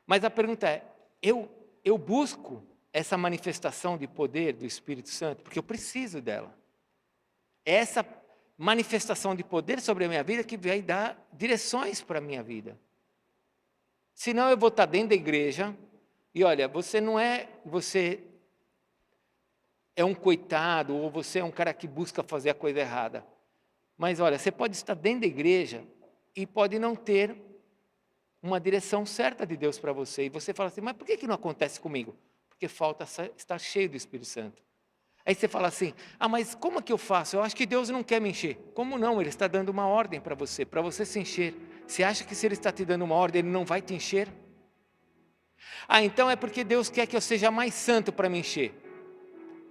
Mas a pergunta é, eu busco essa manifestação de poder do Espírito Santo, porque eu preciso dela. É essa manifestação de poder sobre a minha vida que vai dar direções para a minha vida. Senão eu vou estar dentro da igreja, e olha, você é um coitado, ou você é um cara que busca fazer a coisa errada. Mas olha, você pode estar dentro da igreja e pode não ter uma direção certa de Deus para você. E você fala assim, mas por que não acontece comigo? Porque falta estar cheio do Espírito Santo. Aí você fala assim, mas como é que eu faço? Eu acho que Deus não quer me encher. Como não? Ele está dando uma ordem para você se encher. Você acha que se Ele está te dando uma ordem, Ele não vai te encher? Então é porque Deus quer que eu seja mais santo para me encher.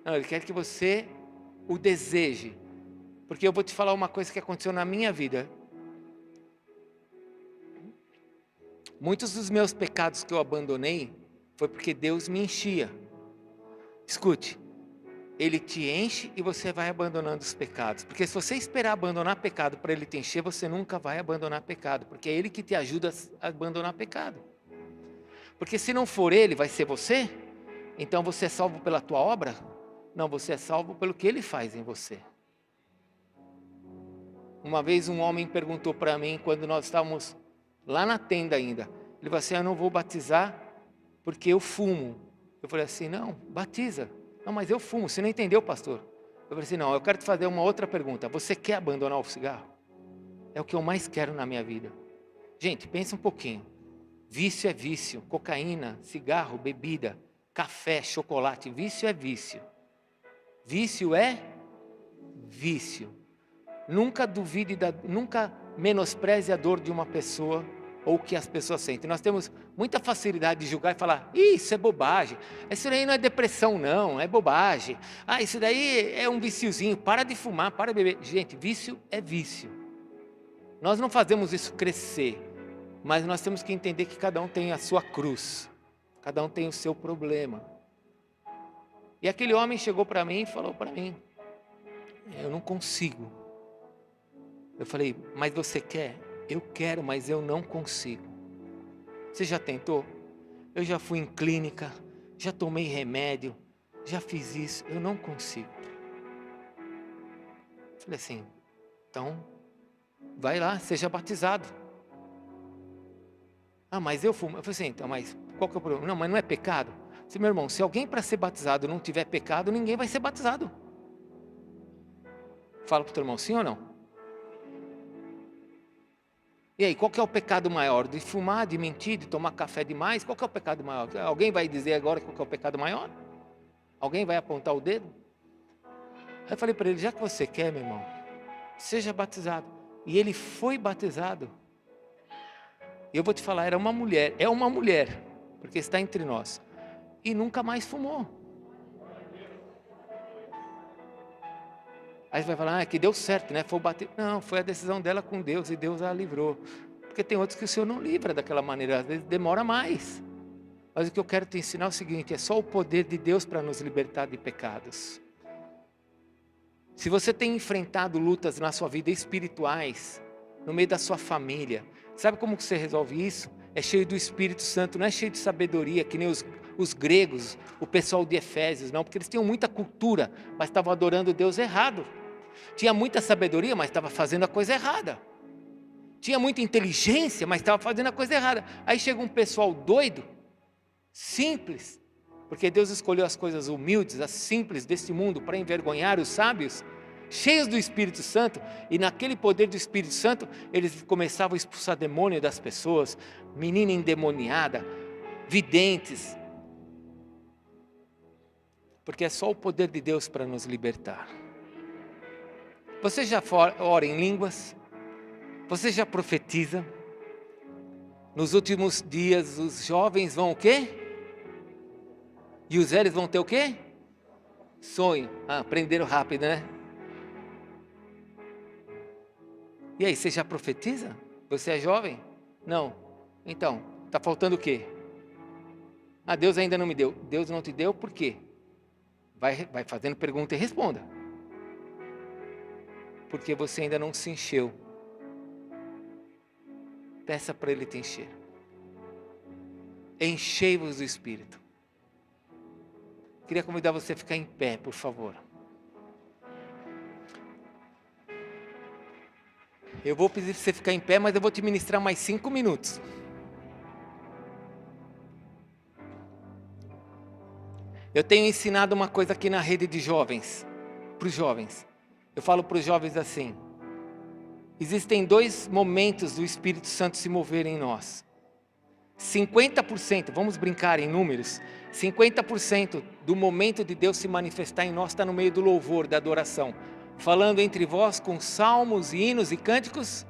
Não, Ele quer que você o deseje. Porque eu vou te falar uma coisa que aconteceu na minha vida. Muitos dos meus pecados que eu abandonei, foi porque Deus me enchia. Escute, Ele te enche e você vai abandonando os pecados. Porque se você esperar abandonar pecado para Ele te encher, você nunca vai abandonar pecado. Porque é Ele que te ajuda a abandonar pecado. Porque se não for Ele, vai ser você? Então você é salvo pela tua obra? Não, você é salvo pelo que Ele faz em você. Uma vez um homem perguntou para mim, quando nós estávamos lá na tenda ainda. Ele falou assim, eu não vou batizar porque eu fumo. Eu falei assim, não, batiza. Não, mas eu fumo, você não entendeu, pastor? Eu falei assim, não, eu quero te fazer uma outra pergunta. Você quer abandonar o cigarro? É o que eu mais quero na minha vida. Gente, pensa um pouquinho. Vício é vício. Cocaína, cigarro, bebida, café, chocolate. Vício é vício. Vício é vício. Nunca duvide, nunca menospreze a dor de uma pessoa ou o que as pessoas sentem. Nós temos muita facilidade de julgar e falar, isso é bobagem, isso daí não é depressão não, é bobagem. Isso daí é um viciozinho, para de fumar, para de beber. Gente, vício é vício. Nós não fazemos isso crescer, mas nós temos que entender que cada um tem a sua cruz, cada um tem o seu problema. E aquele homem chegou para mim e falou para mim, eu não consigo. Eu falei, mas você quer? Eu quero, mas eu não consigo. Você já tentou? Eu já fui em clínica, já tomei remédio, já fiz isso, eu não consigo. Eu falei assim, então, vai lá, seja batizado. Mas eu fumo. Eu falei assim, então, mas qual que é o problema? Não, mas não é pecado? Eu falei, meu irmão, se alguém para ser batizado não tiver pecado, ninguém vai ser batizado. Fala para o teu irmão, sim ou não? E aí, qual que é o pecado maior? De fumar, de mentir, de tomar café demais? Qual que é o pecado maior? Alguém vai dizer agora qual que é o pecado maior? Alguém vai apontar o dedo? Aí eu falei para ele, já que você quer, meu irmão, seja batizado. E ele foi batizado. E eu vou te falar, é uma mulher, porque está entre nós. E nunca mais fumou. Aí você vai falar, que deu certo, né? Não, foi a decisão dela com Deus e Deus a livrou. Porque tem outros que o Senhor não livra daquela maneira, às vezes demora mais. Mas o que eu quero te ensinar é o seguinte, é só o poder de Deus para nos libertar de pecados. Se você tem enfrentado lutas na sua vida espirituais, no meio da sua família, sabe como que você resolve isso? É cheio do Espírito Santo, não é cheio de sabedoria, que nem os gregos, o pessoal de Efésios, não, porque eles tinham muita cultura, mas estavam adorando Deus errado. Tinha muita sabedoria, mas estava fazendo a coisa errada. Tinha muita inteligência, mas estava fazendo a coisa errada. Aí chega um pessoal doido, simples, porque Deus escolheu as coisas humildes, as simples deste mundo para envergonhar os sábios, cheios do Espírito Santo, e naquele poder do Espírito Santo, eles começavam a expulsar demônio das pessoas, menina endemoniada, videntes, porque é só o poder de Deus para nos libertar. Você já ora em línguas? Você já profetiza? Nos últimos dias os jovens vão o quê? E os velhos vão ter o quê? Sonho. Aprenderam rápido, né? E aí, você já profetiza? Você é jovem? Não. Então, está faltando o quê? Ah, Deus ainda não me deu. Deus não te deu por quê? Vai fazendo pergunta e responda. Porque você ainda não se encheu. Peça para Ele te encher. Enchei-vos do Espírito. Queria convidar você a ficar em pé, por favor. Eu vou pedir para você ficar em pé, mas eu vou te ministrar mais 5 minutos. Eu tenho ensinado uma coisa aqui na rede de jovens, para os jovens. Eu falo para os jovens assim: existem 2 momentos do Espírito Santo se mover em nós. 50%, vamos brincar em números, 50% do momento de Deus se manifestar em nós está no meio do louvor, da adoração. Falando entre vós com salmos, hinos e cânticos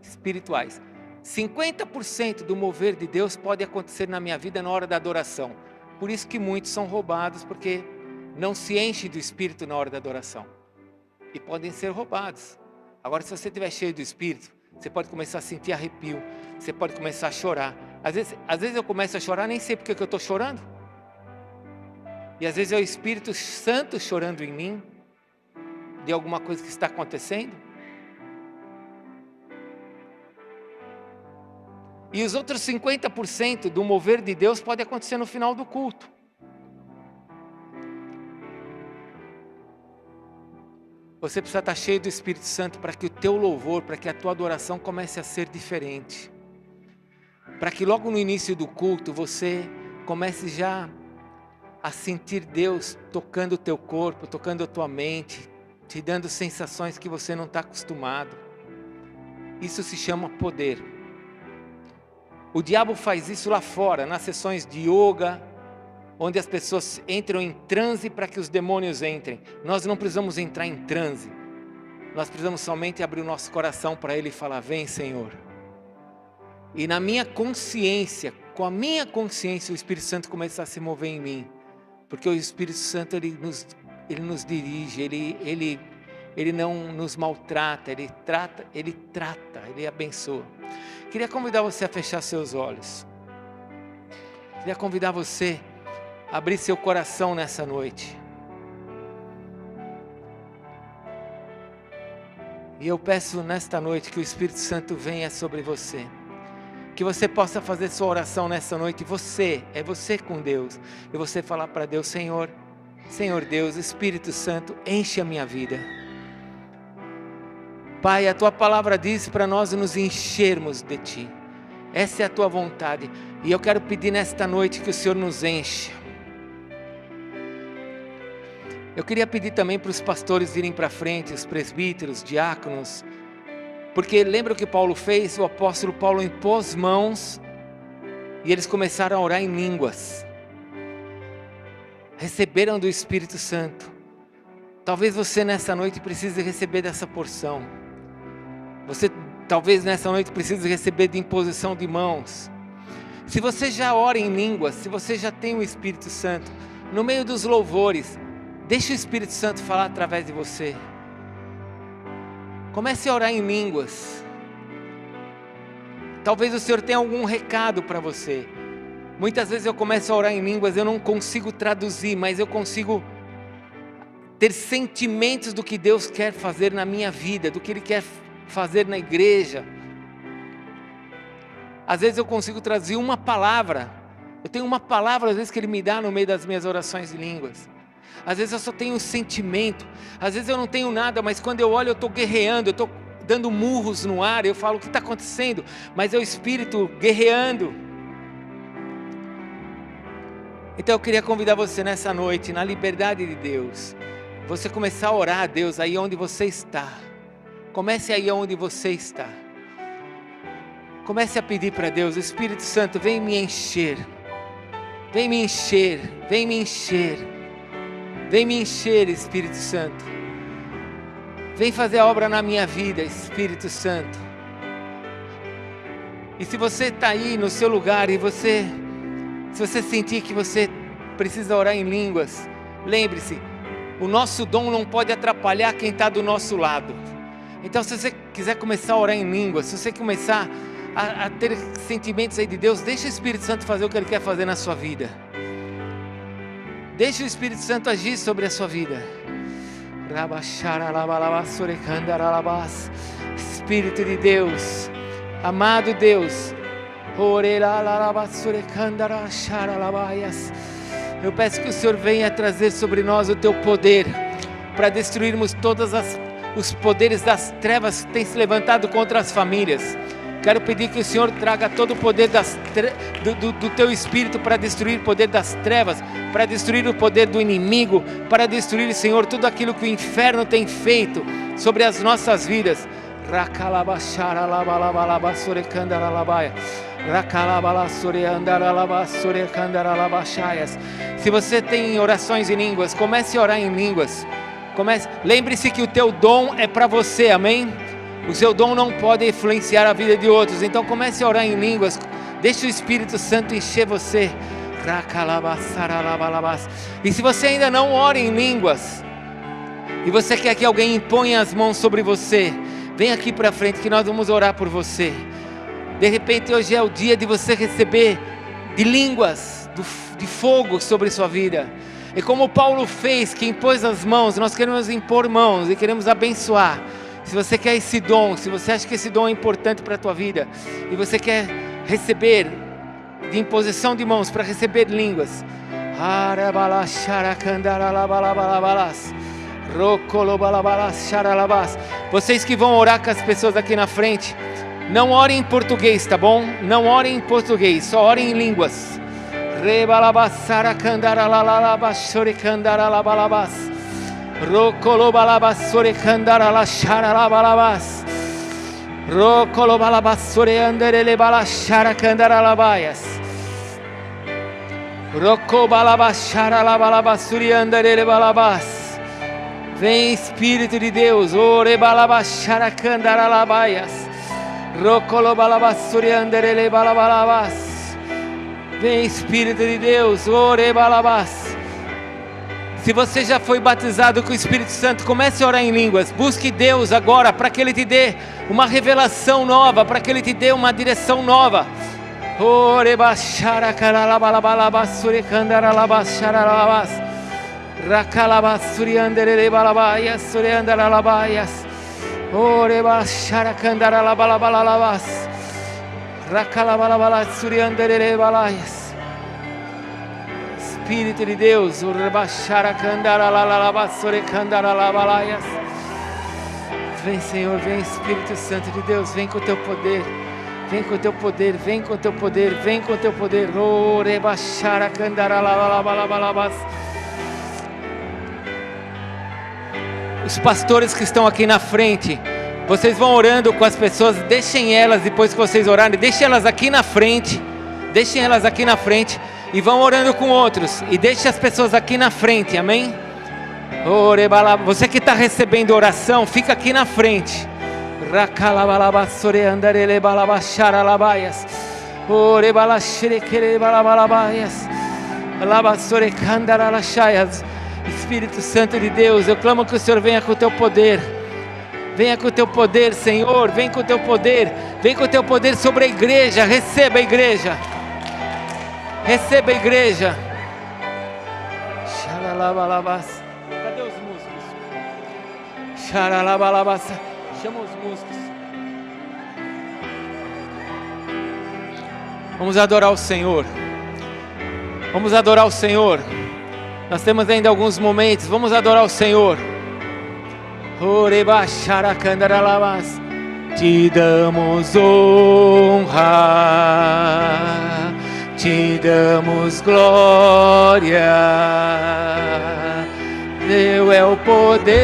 espirituais. 50% do mover de Deus pode acontecer na minha vida na hora da adoração. Por isso que muitos são roubados, porque não se enchem do Espírito na hora da adoração. E podem ser roubados. Agora, se você estiver cheio do Espírito, você pode começar a sentir arrepio, você pode começar a chorar. Às vezes eu começo a chorar, nem sei porque que eu estou chorando. E às vezes é o Espírito Santo chorando em mim, de alguma coisa que está acontecendo. E os outros 50% do mover de Deus pode acontecer no final do culto. Você precisa estar cheio do Espírito Santo para que o teu louvor, para que a tua adoração comece a ser diferente. Para que logo no início do culto você comece já a sentir Deus tocando o teu corpo, tocando a tua mente, te dando sensações que você não está acostumado. Isso se chama poder. O diabo faz isso lá fora, nas sessões de yoga, onde as pessoas entram em transe para que os demônios entrem. Nós não precisamos entrar em transe. Nós precisamos somente abrir o nosso coração para Ele e falar: vem, Senhor. E na minha consciência, com a minha consciência, o Espírito Santo começa a se mover em mim. Porque o Espírito Santo, ele nos dirige, ele não nos maltrata, ele trata, ele abençoa. Queria convidar você a fechar seus olhos. Queria convidar você a abrir seu coração nessa noite. E eu peço nesta noite que o Espírito Santo venha sobre você. Que você possa fazer sua oração nessa noite. É você com Deus. E você falar para Deus: Senhor Deus, Espírito Santo, enche a minha vida. Pai, a Tua palavra diz para nós nos enchermos de Ti. Essa é a Tua vontade. E eu quero pedir nesta noite que o Senhor nos encha. Eu queria pedir também para os pastores virem para frente, os presbíteros, diáconos. Porque lembra o que Paulo fez? O apóstolo Paulo impôs mãos e eles começaram a orar em línguas. Receberam do Espírito Santo. Talvez você nessa noite precise receber dessa porção. Você talvez nessa noite precise receber de imposição de mãos. Se você já ora em línguas, se você já tem o Espírito Santo, no meio dos louvores, deixe o Espírito Santo falar através de você. Comece a orar em línguas. Talvez o Senhor tenha algum recado para você. Muitas vezes eu começo a orar em línguas, eu não consigo traduzir, mas eu consigo ter sentimentos do que Deus quer fazer na minha vida, do que Ele quer fazer na igreja. Às vezes eu consigo traduzir uma palavra. Eu tenho uma palavra às vezes que Ele me dá no meio das minhas orações em línguas. Às vezes eu só tenho um sentimento. Às vezes eu não tenho nada, mas quando eu olho eu estou guerreando, eu estou dando murros no ar. Eu falo: o que está acontecendo? Mas é o Espírito guerreando. Então eu queria convidar você nessa noite, na liberdade de Deus, você começar a orar a Deus aí onde você está. Comece aí onde você está. Comece a pedir para Deus: Espírito Santo, vem me encher. Vem me encher, vem me encher. Vem me encher, Espírito Santo. Vem fazer a obra na minha vida, Espírito Santo. E se você está aí no seu lugar e se você sentir que você precisa orar em línguas, lembre-se, o nosso dom não pode atrapalhar quem está do nosso lado. Então, se você quiser começar a orar em línguas, se você começar a ter sentimentos aí de Deus, deixa o Espírito Santo fazer o que Ele quer fazer na sua vida. Deixa o Espírito Santo agir sobre a sua vida. Espírito de Deus, amado Deus, eu peço que o Senhor venha trazer sobre nós o teu poder, para destruirmos todos os poderes das trevas que têm se levantado contra as famílias. Quero pedir que o Senhor traga todo o poder do teu Espírito para destruir o poder das trevas, para destruir o poder do inimigo, para destruir, Senhor, tudo aquilo que o inferno tem feito sobre as nossas vidas. Se você tem orações em línguas, comece a orar em línguas. Lembre-se que o teu dom é para você, amém? O seu dom não pode influenciar a vida de outros, então comece a orar em línguas, deixe o Espírito Santo encher você. E se você ainda não ora em línguas, e você quer que alguém imponha as mãos sobre você, vem aqui para frente que nós vamos orar por você. De repente hoje é o dia de você receber de línguas, de fogo sobre sua vida. E como Paulo fez, que impôs as mãos, nós queremos impor mãos e queremos abençoar. Se você quer esse dom, se você acha que esse dom é importante para a tua vida, e você quer receber de imposição de mãos para receber línguas, vocês que vão orar com as pessoas aqui na frente, não orem em português, tá bom? Não orem em português, só orem em línguas. Rokolobalabassore kandarala sharalabalabas. Rokolobalabassore anderele bala sharakandaralabaias. Rokobalabasharalabalabasuri anderele balabas. Vem Espírito de Deus, orebalabasharakandaralabaias. Rokolobalabassuri anderele balabalabas. Vem Espírito de Deus, orebalabas. Se você já foi batizado com o Espírito Santo, comece a orar em línguas. Busque Deus agora para que Ele te dê uma revelação nova, para que Ele te dê uma direção nova. Espírito de Deus, vem Senhor, vem Espírito Santo de Deus, vem com o teu poder, vem com o teu poder, vem com o teu poder, vem com o teu poder. Os pastores que estão aqui na frente, vocês vão orando com as pessoas, deixem elas, depois que vocês orarem, deixem elas aqui na frente, e vão orando com outros, e deixe as pessoas aqui na frente, amém? Você que está recebendo oração, fica aqui na frente. Espírito Santo de Deus, eu clamo que o Senhor venha com o teu poder. Venha com o teu poder, Senhor, vem com o teu poder. Vem com o teu poder sobre a igreja, receba a igreja. Receba a igreja. Cadê os músicos? Chama os músicos. Vamos adorar o Senhor. Vamos adorar o Senhor. Nós temos ainda alguns momentos. Vamos adorar o Senhor. Te damos honra. Te damos glória, Teu é o poder,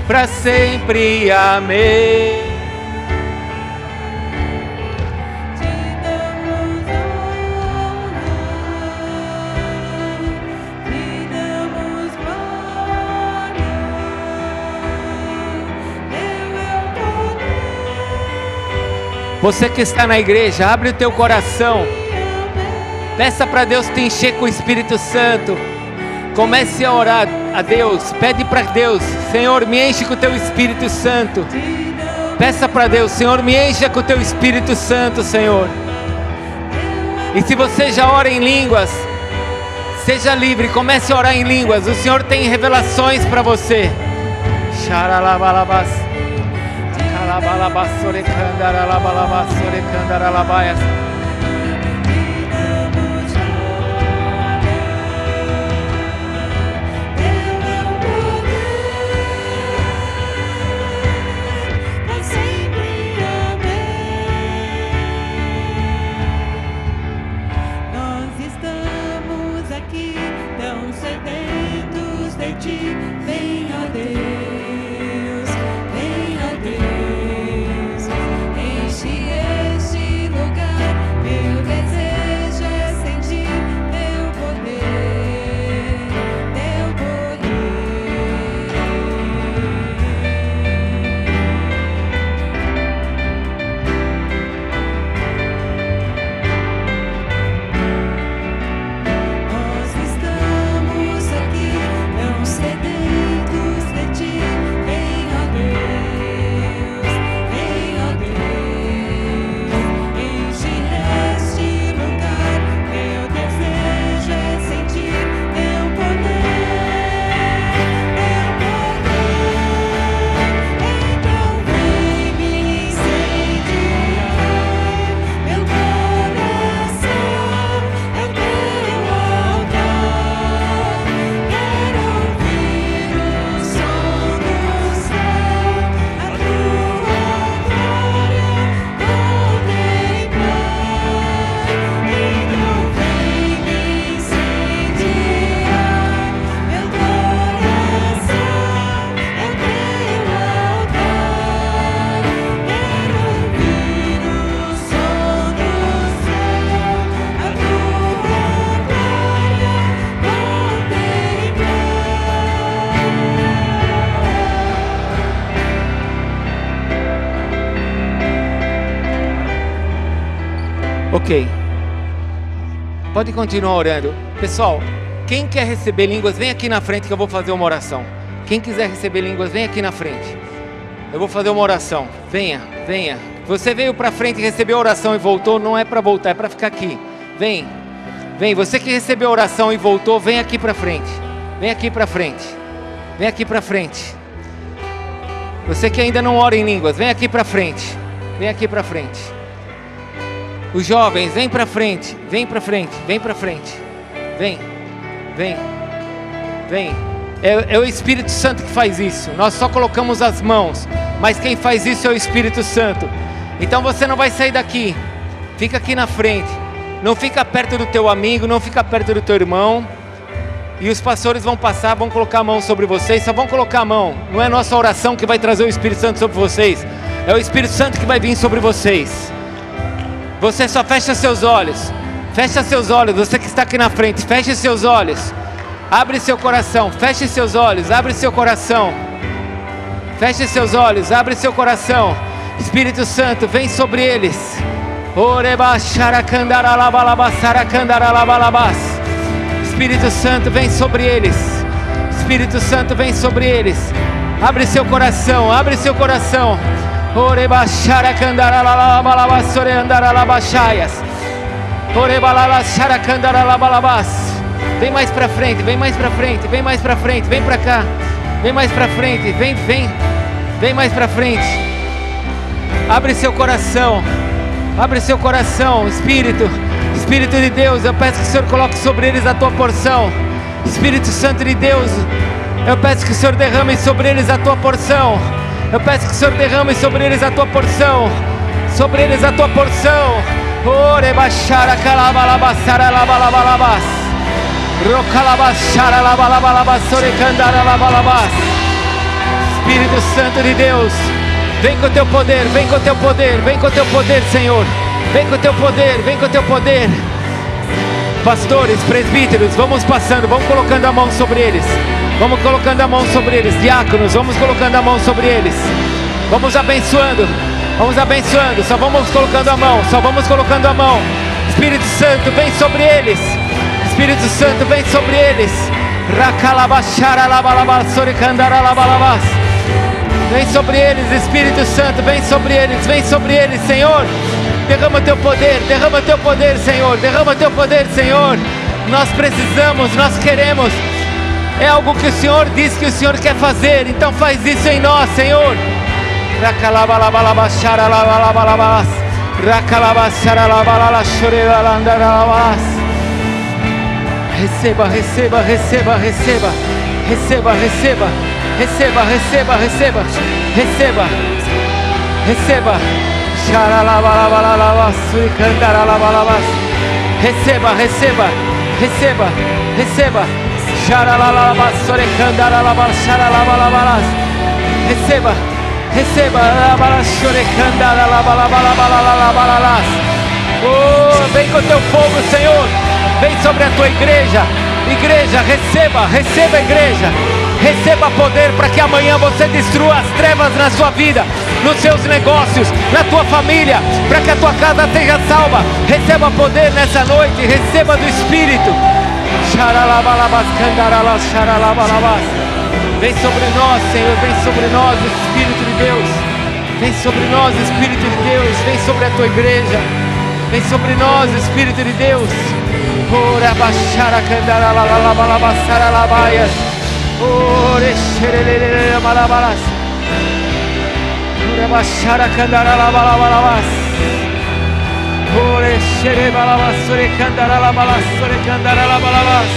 para sempre, amém. Te damos honra, te damos glória, Teu é o poder. Você que está na igreja, abre o teu coração. Peça para Deus te encher com o Espírito Santo. Comece a orar a Deus. Pede para Deus: Senhor, me enche com o teu Espírito Santo. Peça para Deus: Senhor, me encha com o teu Espírito Santo, Senhor. E se você já ora em línguas, seja livre, comece a orar em línguas. O Senhor tem revelações para você. Xaralabalabas, calabalabas, sorecandaralabalabas, sorecandaralabaias. Ok, pode continuar orando. Pessoal, quem quer receber línguas, vem aqui na frente que eu vou fazer uma oração. Quem quiser receber línguas, vem aqui na frente. Eu vou fazer uma oração. Venha, venha. Você veio para frente e recebeu a oração e voltou, não é para voltar, é para ficar aqui. Vem, vem. Você que recebeu a oração e voltou, vem aqui para frente. Vem aqui para frente. Vem aqui para frente. Você que ainda não ora em línguas, vem aqui para frente. Vem aqui para frente. Os jovens, vem para frente, vem para frente, vem para frente. Vem, vem, vem. É o Espírito Santo que faz isso. Nós só colocamos as mãos, mas quem faz isso é o Espírito Santo. Então você não vai sair daqui. Fica aqui na frente. Não fica perto do teu amigo, não fica perto do teu irmão. E os pastores vão passar, vão colocar a mão sobre vocês. Só vão colocar a mão. Não é nossa oração que vai trazer o Espírito Santo sobre vocês. É o Espírito Santo que vai vir sobre vocês. Você só fecha seus olhos. Fecha seus olhos. Você que está aqui na frente, feche seus olhos. Abre seu coração. Feche seus olhos. Abre seu coração. Feche seus olhos. Abre seu coração. Espírito Santo, vem sobre eles. Espírito Santo, vem sobre eles. Espírito Santo, vem sobre eles. Abre seu coração. Abre seu coração. Vem mais pra frente, vem mais pra frente, vem mais pra frente, vem pra cá. Vem mais pra frente, vem mais pra frente. Abre seu coração. Abre seu coração, Espírito de Deus, eu peço que o Senhor coloque sobre eles a tua porção. Espírito Santo de Deus, eu peço que o Senhor derrame sobre eles a tua porção. Eu peço que o Senhor derrame sobre eles a tua porção. Sobre eles a tua porção. Orebachara calabalabassara labalabalabas. Rocalabassara labalabalabas. Sorecandara labalabas. Espírito Santo de Deus, vem com o teu poder, vem com o teu poder, vem com o teu poder, Senhor. Vem com o teu poder, vem com o teu poder. Pastores, presbíteros, vamos passando, vamos colocando a mão sobre eles. Vamos colocando a mão sobre eles. Diáconos, vamos colocando a mão sobre eles. Vamos abençoando, só vamos colocando a mão, só vamos colocando a mão. Espírito Santo, vem sobre eles. Espírito Santo, vem sobre eles. Rakalabashara labalabas, soricandara labalabas. Vem sobre eles, Espírito Santo, vem sobre eles, Senhor. Derrama teu poder, Senhor. Derrama teu poder, Senhor. Nós precisamos, nós queremos. É algo que o Senhor diz que o Senhor quer fazer. Então faz isso em nós, Senhor. Receba, receba, receba, receba. Receba, receba. Receba, receba, receba. Receba. Receba. Receba, receba. Receba, receba. Receba, receba. Oh, vem com teu fogo, Senhor. Vem sobre a tua igreja. Igreja, receba, receba, igreja. Receba poder para que amanhã você destrua as trevas na sua vida, nos seus negócios, na tua família, para que a tua casa seja salva. Receba poder nessa noite, receba do Espírito. Vem sobre nós, Senhor, vem sobre nós, Espírito de Deus. Vem sobre nós, Espírito de Deus, vem sobre a tua igreja. Vem sobre nós, Espírito de Deus. Ora baixar a candara la la la basara la baias. Ore xerelele malabaras. Ora baixar a candara la la balabas. Ore xere balabas, ore candara la balas, ore candara la balabas.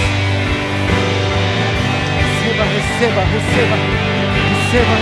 Receba, receba, receba, receba.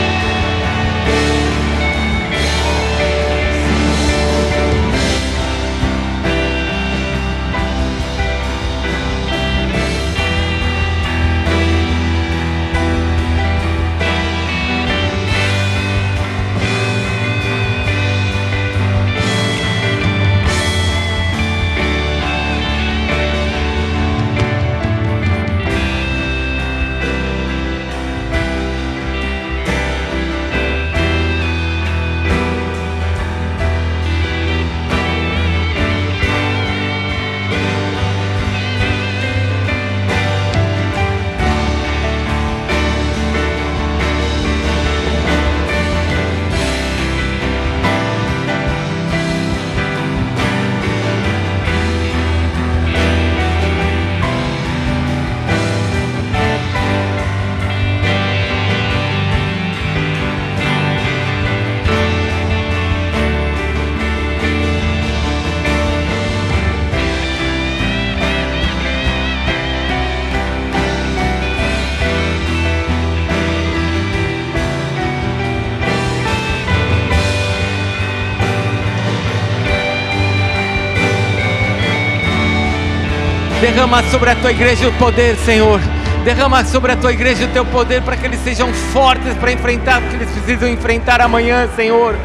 Derrama sobre a tua igreja o poder, Senhor. Derrama sobre a tua igreja o teu poder para que eles sejam fortes para enfrentar o que eles precisam enfrentar amanhã, Senhor.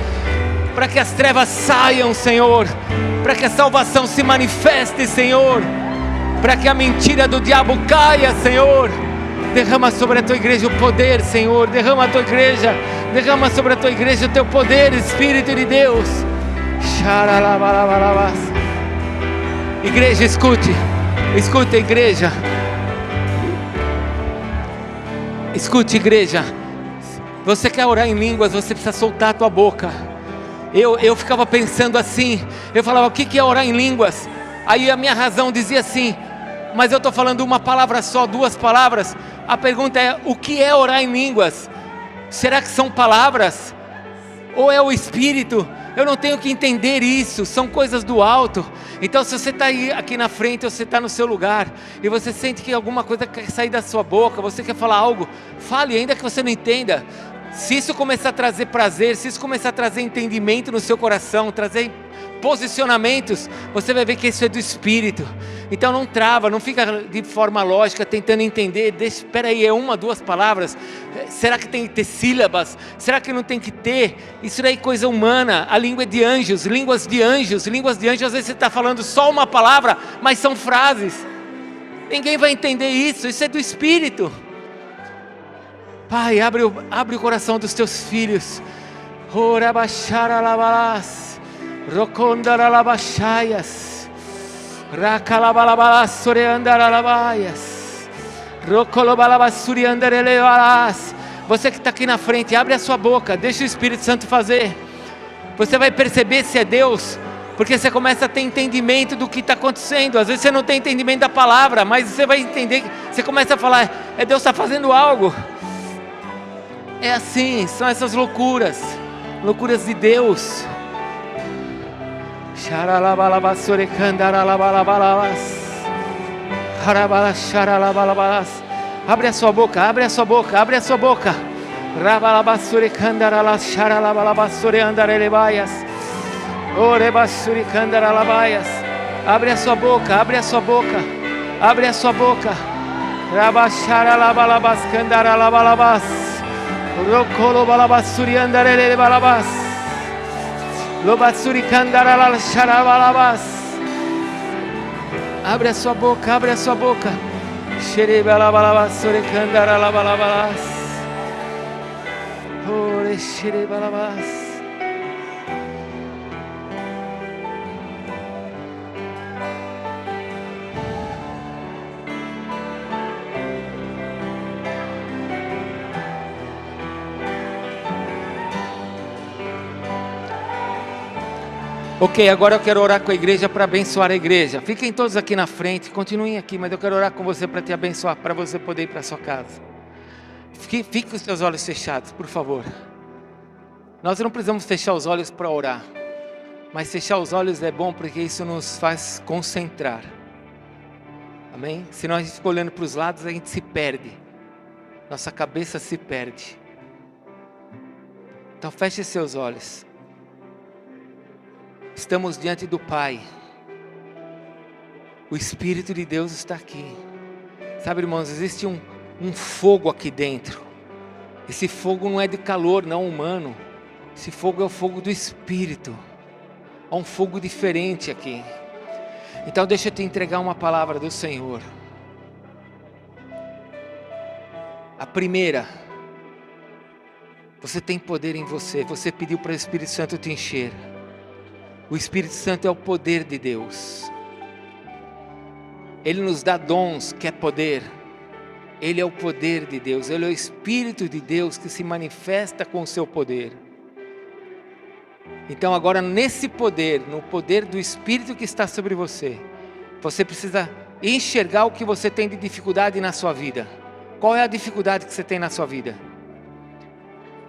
Para que as trevas saiam, Senhor. Para que a salvação se manifeste, Senhor. Para que a mentira do diabo caia, Senhor. Derrama sobre a tua igreja o poder, Senhor. Derrama a tua igreja. Derrama sobre a tua igreja o teu poder, Espírito de Deus. Igreja, escute. Escute, igreja. Escute, igreja. Você quer orar em línguas, você precisa soltar a tua boca. Eu ficava pensando assim. Eu falava, o que é orar em línguas? Aí a minha razão dizia assim, mas eu estou falando uma palavra só, duas palavras. A pergunta é, o que é orar em línguas? Será que são palavras? Ou é o Espírito? Eu não tenho que entender isso, são coisas do alto. Então se você está aí aqui na frente, ou você está no seu lugar, e você sente que alguma coisa quer sair da sua boca, você quer falar algo, fale, ainda que você não entenda. Se isso começar a trazer prazer, se isso começar a trazer entendimento no seu coração, trazer posicionamentos, você vai ver que isso é do Espírito. Então não trava, não fica de forma lógica tentando entender. Espera aí, é uma, duas palavras? Será que tem que ter sílabas? Será que não tem que ter? Isso daí é coisa humana. A língua é de anjos, línguas de anjos. Línguas de anjos, às vezes você está falando só uma palavra, mas são frases. Ninguém vai entender isso, isso é do Espírito. Pai, abre o coração dos teus filhos. Ora baixar alabalas. Rocondaralabachaias, Racalabalabalas, Soreandaralabaias, Rocolobalabassuriandarelevalas. Você que está aqui na frente, abre a sua boca, deixa o Espírito Santo fazer. Você vai perceber se é Deus, porque você começa a ter entendimento do que está acontecendo. Às vezes você não tem entendimento da palavra, mas você vai entender, você começa a falar, Deus está fazendo algo. É assim, são essas loucuras de Deus. Abre a sua boca, abre a sua boca, abre a sua boca. Rabalabasure candarala xaralabalabasure andarelebaias. Orebasure candaralabaias. Abre a sua boca, abre a sua boca, abre a sua boca. Rabacharalabalabas candaralabalabas. Rocolobalabasuri andarelebalabas. Lobasuri candarala xarabalabas. Abre a sua boca, abre a sua boca. Xerebalabasure candaralabalabas. Ore xerebalabas. Ok, agora eu quero orar com a igreja para abençoar a igreja. Fiquem todos aqui na frente, continuem aqui, mas eu quero orar com você para te abençoar, para você poder ir para a sua casa. Fique com os seus olhos fechados, por favor. Nós não precisamos fechar os olhos para orar, mas fechar os olhos é bom porque isso nos faz concentrar. Amém? Se nós ficamos olhando para os lados, a gente se perde. Nossa cabeça se perde. Então feche seus olhos. Estamos diante do Pai. O Espírito de Deus está aqui. Sabe, irmãos, existe um fogo aqui dentro. Esse fogo não é de calor, não humano. Esse fogo é o fogo do Espírito. Há um fogo diferente aqui. Então deixa eu te entregar uma palavra do Senhor. A primeira: você tem poder em você. Você pediu para o Espírito Santo te encher. O Espírito Santo é o poder de Deus. Ele nos dá dons, que é poder. Ele é o poder de Deus. Ele é o Espírito de Deus que se manifesta com o seu poder. Então agora nesse poder, no poder do Espírito que está sobre você, você precisa enxergar o que você tem de dificuldade na sua vida. Qual é a dificuldade que você tem na sua vida?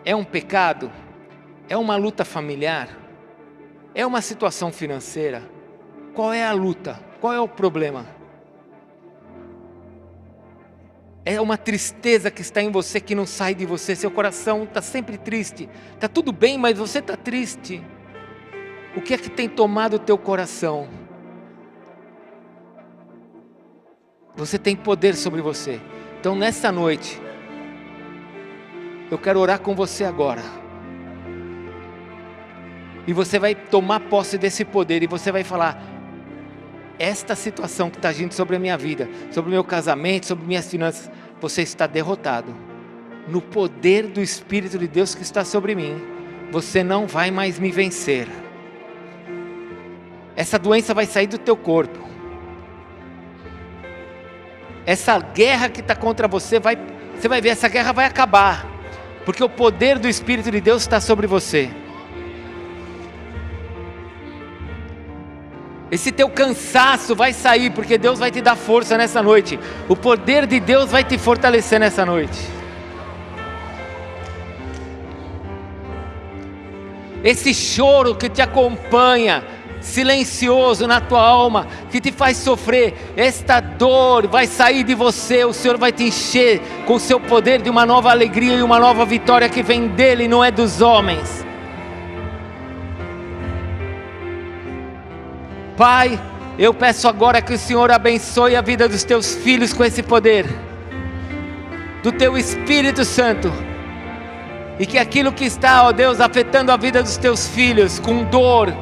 É um pecado? É uma luta familiar? É uma situação financeira? Qual é a luta? Qual é o problema? É uma tristeza que está em você, que não sai de você. Seu coração está sempre triste. Está tudo bem, mas você está triste. O que é que tem tomado o teu coração? Você tem poder sobre você. Então nessa noite, eu quero orar com você agora. E você vai tomar posse desse poder e você vai falar: esta situação que está agindo sobre a minha vida, sobre o meu casamento, sobre minhas finanças, você está derrotado. No poder do Espírito de Deus que está sobre mim, você não vai mais me vencer. Essa doença vai sair do teu corpo. Essa guerra que está contra você, você vai ver, essa guerra vai acabar. Porque o poder do Espírito de Deus está sobre você. Esse teu cansaço vai sair, porque Deus vai te dar força nessa noite. O poder de Deus vai te fortalecer nessa noite. Esse choro que te acompanha, silencioso na tua alma, que te faz sofrer, esta dor vai sair de você. O Senhor vai te encher com o seu poder de uma nova alegria e uma nova vitória que vem dele, não é dos homens. Pai, eu peço agora que o Senhor abençoe a vida dos teus filhos com esse poder, do teu Espírito Santo, e que aquilo que está, ó Deus, afetando a vida dos teus filhos, com dor,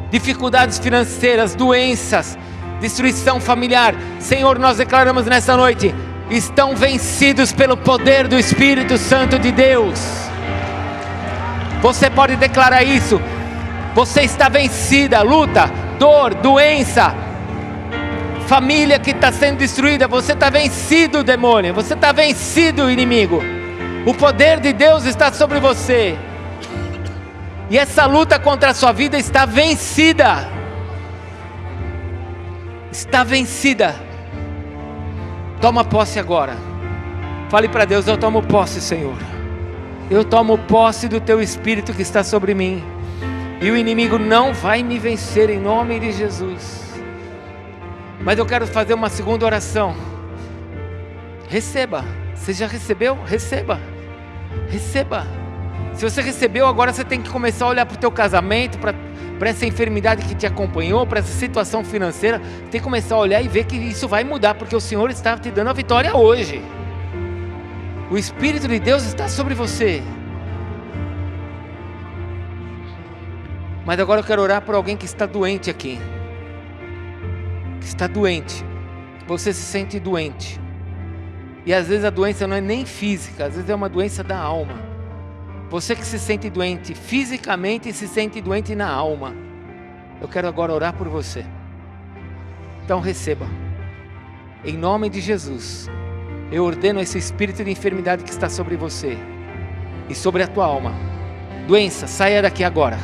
dificuldades financeiras, doenças, destruição familiar, Senhor, nós declaramos nessa noite, estão vencidos pelo poder do Espírito Santo de Deus. Você pode declarar isso. Você está vencida, luta, dor, doença, família que está sendo destruída. Você está vencido, demônio. Você está vencido, inimigo. O poder de Deus está sobre você. E essa luta contra a sua vida está vencida. Está vencida. Toma posse agora. Fale para Deus: eu tomo posse, Senhor. Eu tomo posse do teu Espírito que está sobre mim. E o inimigo não vai me vencer em nome de Jesus. Mas eu quero fazer uma segunda oração. Receba. Você já recebeu? Receba. Receba. Se você recebeu, agora você tem que começar a olhar para o teu casamento, para essa enfermidade que te acompanhou, para essa situação financeira. Tem que começar a olhar e ver que isso vai mudar, porque o Senhor está te dando a vitória hoje. O Espírito de Deus está sobre você. Mas agora eu quero orar por alguém que está doente aqui. Que está doente. Você se sente doente. E às vezes a doença não é nem física, às vezes é uma doença da alma. Você que se sente doente fisicamente e se sente doente na alma. Eu quero agora orar por você. Então receba. Em nome de Jesus, eu ordeno esse espírito de enfermidade que está sobre você e sobre a tua alma. Doença, saia daqui agora.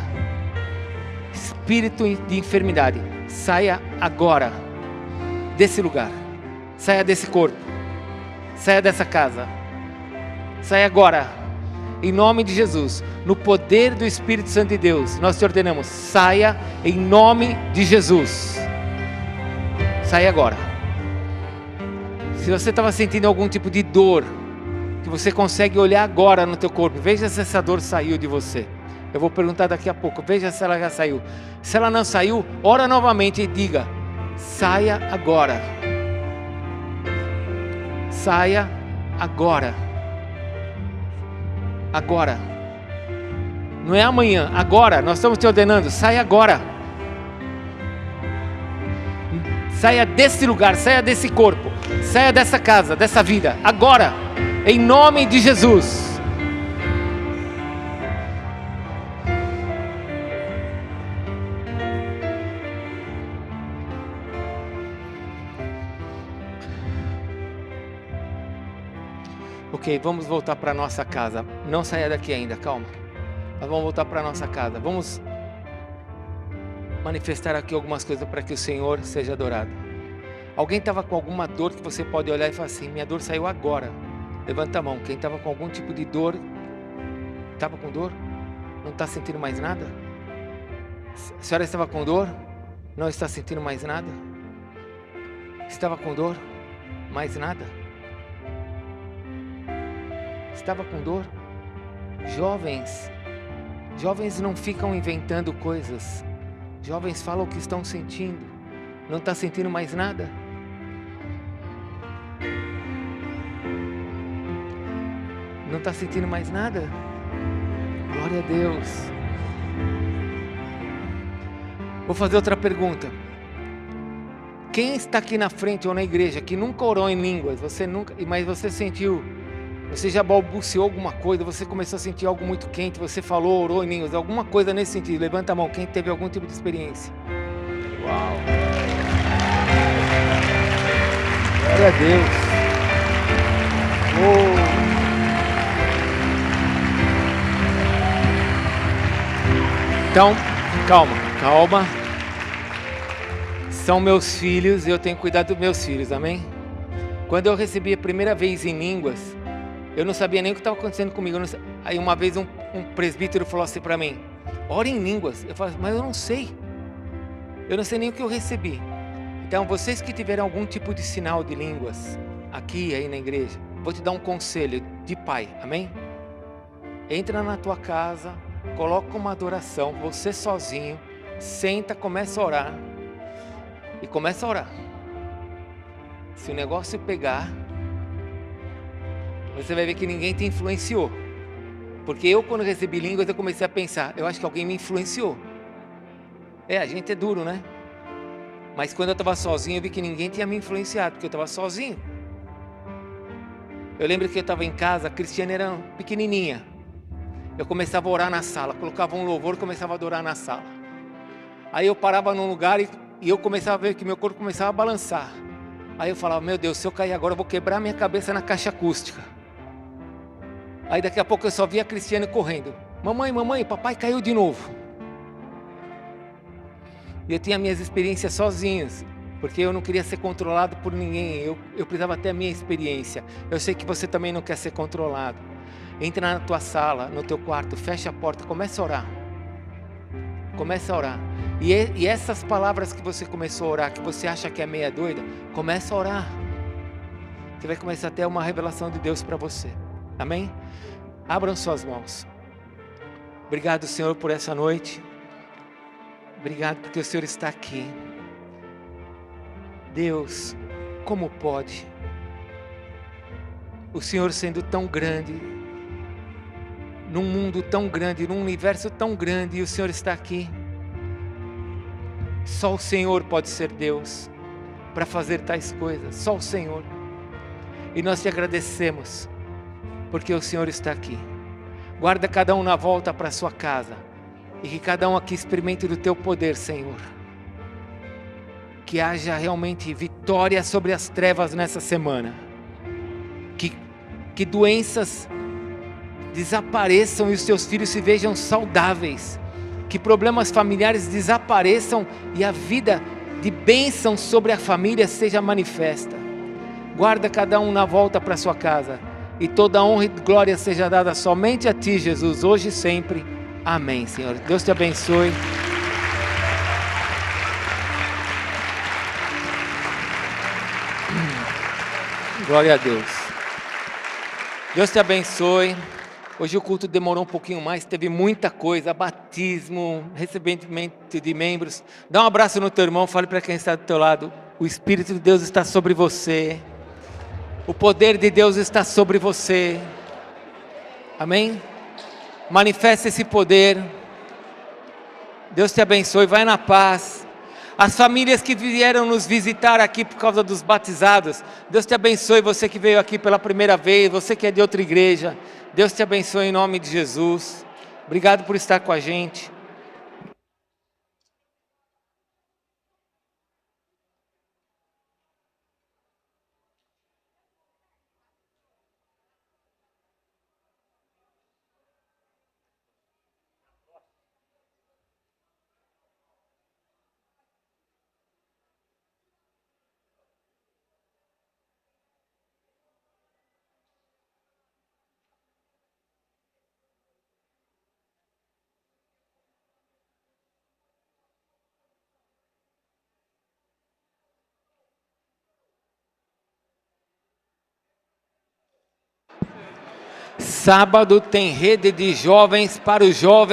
Espírito de enfermidade, saia agora desse lugar. Saia desse corpo. Saia dessa casa. Saia agora. Em nome de Jesus, no poder do Espírito Santo de Deus, nós te ordenamos: saia em nome de Jesus. Saia agora. Se você estava sentindo algum tipo de dor, que você consegue olhar agora no teu corpo, veja se essa dor saiu de você. Eu vou perguntar daqui a pouco, veja se ela já saiu. Se ela não saiu, ora novamente e diga: saia agora. Saia agora. Agora. Não é amanhã, agora. Nós estamos te ordenando, saia agora. Saia desse lugar, saia desse corpo, saia dessa casa, dessa vida, agora, em nome de Jesus. Ok, vamos voltar para a nossa casa. Não saia daqui ainda, calma. Nós vamos voltar para a nossa casa. Vamos manifestar aqui algumas coisas para que o Senhor seja adorado. Alguém estava com alguma dor que você pode olhar e falar assim: minha dor saiu agora. Levanta a mão. Quem estava com algum tipo de dor? Estava com dor? Não está sentindo mais nada? A senhora estava com dor? Não está sentindo mais nada? Estava com dor? Mais nada? Estava com dor? Jovens não ficam inventando coisas. Jovens falam o que estão sentindo. Não está sentindo mais nada? Não está sentindo mais nada? Glória a Deus. Vou fazer outra pergunta. Quem está aqui na frente ou na igreja que nunca orou em línguas? Mas você sentiu, você já balbuciou alguma coisa, você começou a sentir algo muito quente, você falou, orou em línguas, alguma coisa nesse sentido. Levanta a mão, quem teve algum tipo de experiência. Uau! Glória a Deus. Oh. Então, calma. São meus filhos e eu tenho cuidado dos meus filhos, amém? Quando eu recebi a primeira vez em línguas, eu não sabia nem o que estava acontecendo comigo. Aí uma vez um presbítero falou assim para mim: ore em línguas. Eu falei: mas eu não sei nem o que eu recebi. Então vocês que tiverem algum tipo de sinal de línguas aqui aí na igreja, vou te dar um conselho de pai, amém? Entra na tua casa, coloca uma adoração, você sozinho, senta, começa a orar e começa a orar. Se o negócio pegar, você vai ver que ninguém te influenciou. Porque eu, quando recebi línguas, eu comecei a pensar: eu acho que alguém me influenciou. A gente é duro, né? Mas quando eu estava sozinho, eu vi que ninguém tinha me influenciado, porque eu estava sozinho. Eu lembro que eu estava em casa, a Cristiane era pequenininha. Eu começava a orar na sala, colocava um louvor e começava a adorar na sala. Aí eu parava num lugar e eu começava a ver que meu corpo começava a balançar. Aí eu falava: meu Deus, se eu cair agora, eu vou quebrar minha cabeça na caixa acústica. Aí daqui a pouco eu só vi a Cristiane correndo. Mamãe, mamãe, papai caiu de novo. E eu tinha minhas experiências sozinhas, porque eu não queria ser controlado por ninguém. Eu precisava ter a minha experiência. Eu sei que você também não quer ser controlado. Entra na tua sala, no teu quarto, fecha a porta, começa a orar. Começa a orar. E essas palavras que você começou a orar, que você acha que é meia doida, começa a orar. Você vai começar a ter uma revelação de Deus para você. Amém? Abram suas mãos. Obrigado, Senhor, por essa noite. Obrigado porque o Senhor está aqui. Deus, como pode? O Senhor sendo tão grande, num mundo tão grande, num universo tão grande, e o Senhor está aqui. Só o Senhor pode ser Deus para fazer tais coisas. Só o Senhor. E nós te agradecemos porque o Senhor está aqui. Guarda cada um na volta para sua casa. E que cada um aqui experimente do teu poder, Senhor. Que haja realmente vitória sobre as trevas nessa semana. Que doenças desapareçam e os teus filhos se vejam saudáveis. Que problemas familiares desapareçam e a vida de bênção sobre a família seja manifesta. Guarda cada um na volta para sua casa. E toda honra e glória seja dada somente a ti, Jesus, hoje e sempre. Amém, Senhor. Deus te abençoe. Glória a Deus. Deus te abençoe. Hoje o culto demorou um pouquinho mais, teve muita coisa, batismo, recebimento de membros. Dá um abraço no teu irmão, fale para quem está do teu lado. O Espírito de Deus está sobre você. O poder de Deus está sobre você. Amém? Manifesta esse poder. Deus te abençoe, vai na paz. As famílias que vieram nos visitar aqui por causa dos batizados, Deus te abençoe, você que veio aqui pela primeira vez, você que é de outra igreja, Deus te abençoe em nome de Jesus. Obrigado por estar com a gente. Sábado tem rede de jovens para os jovens.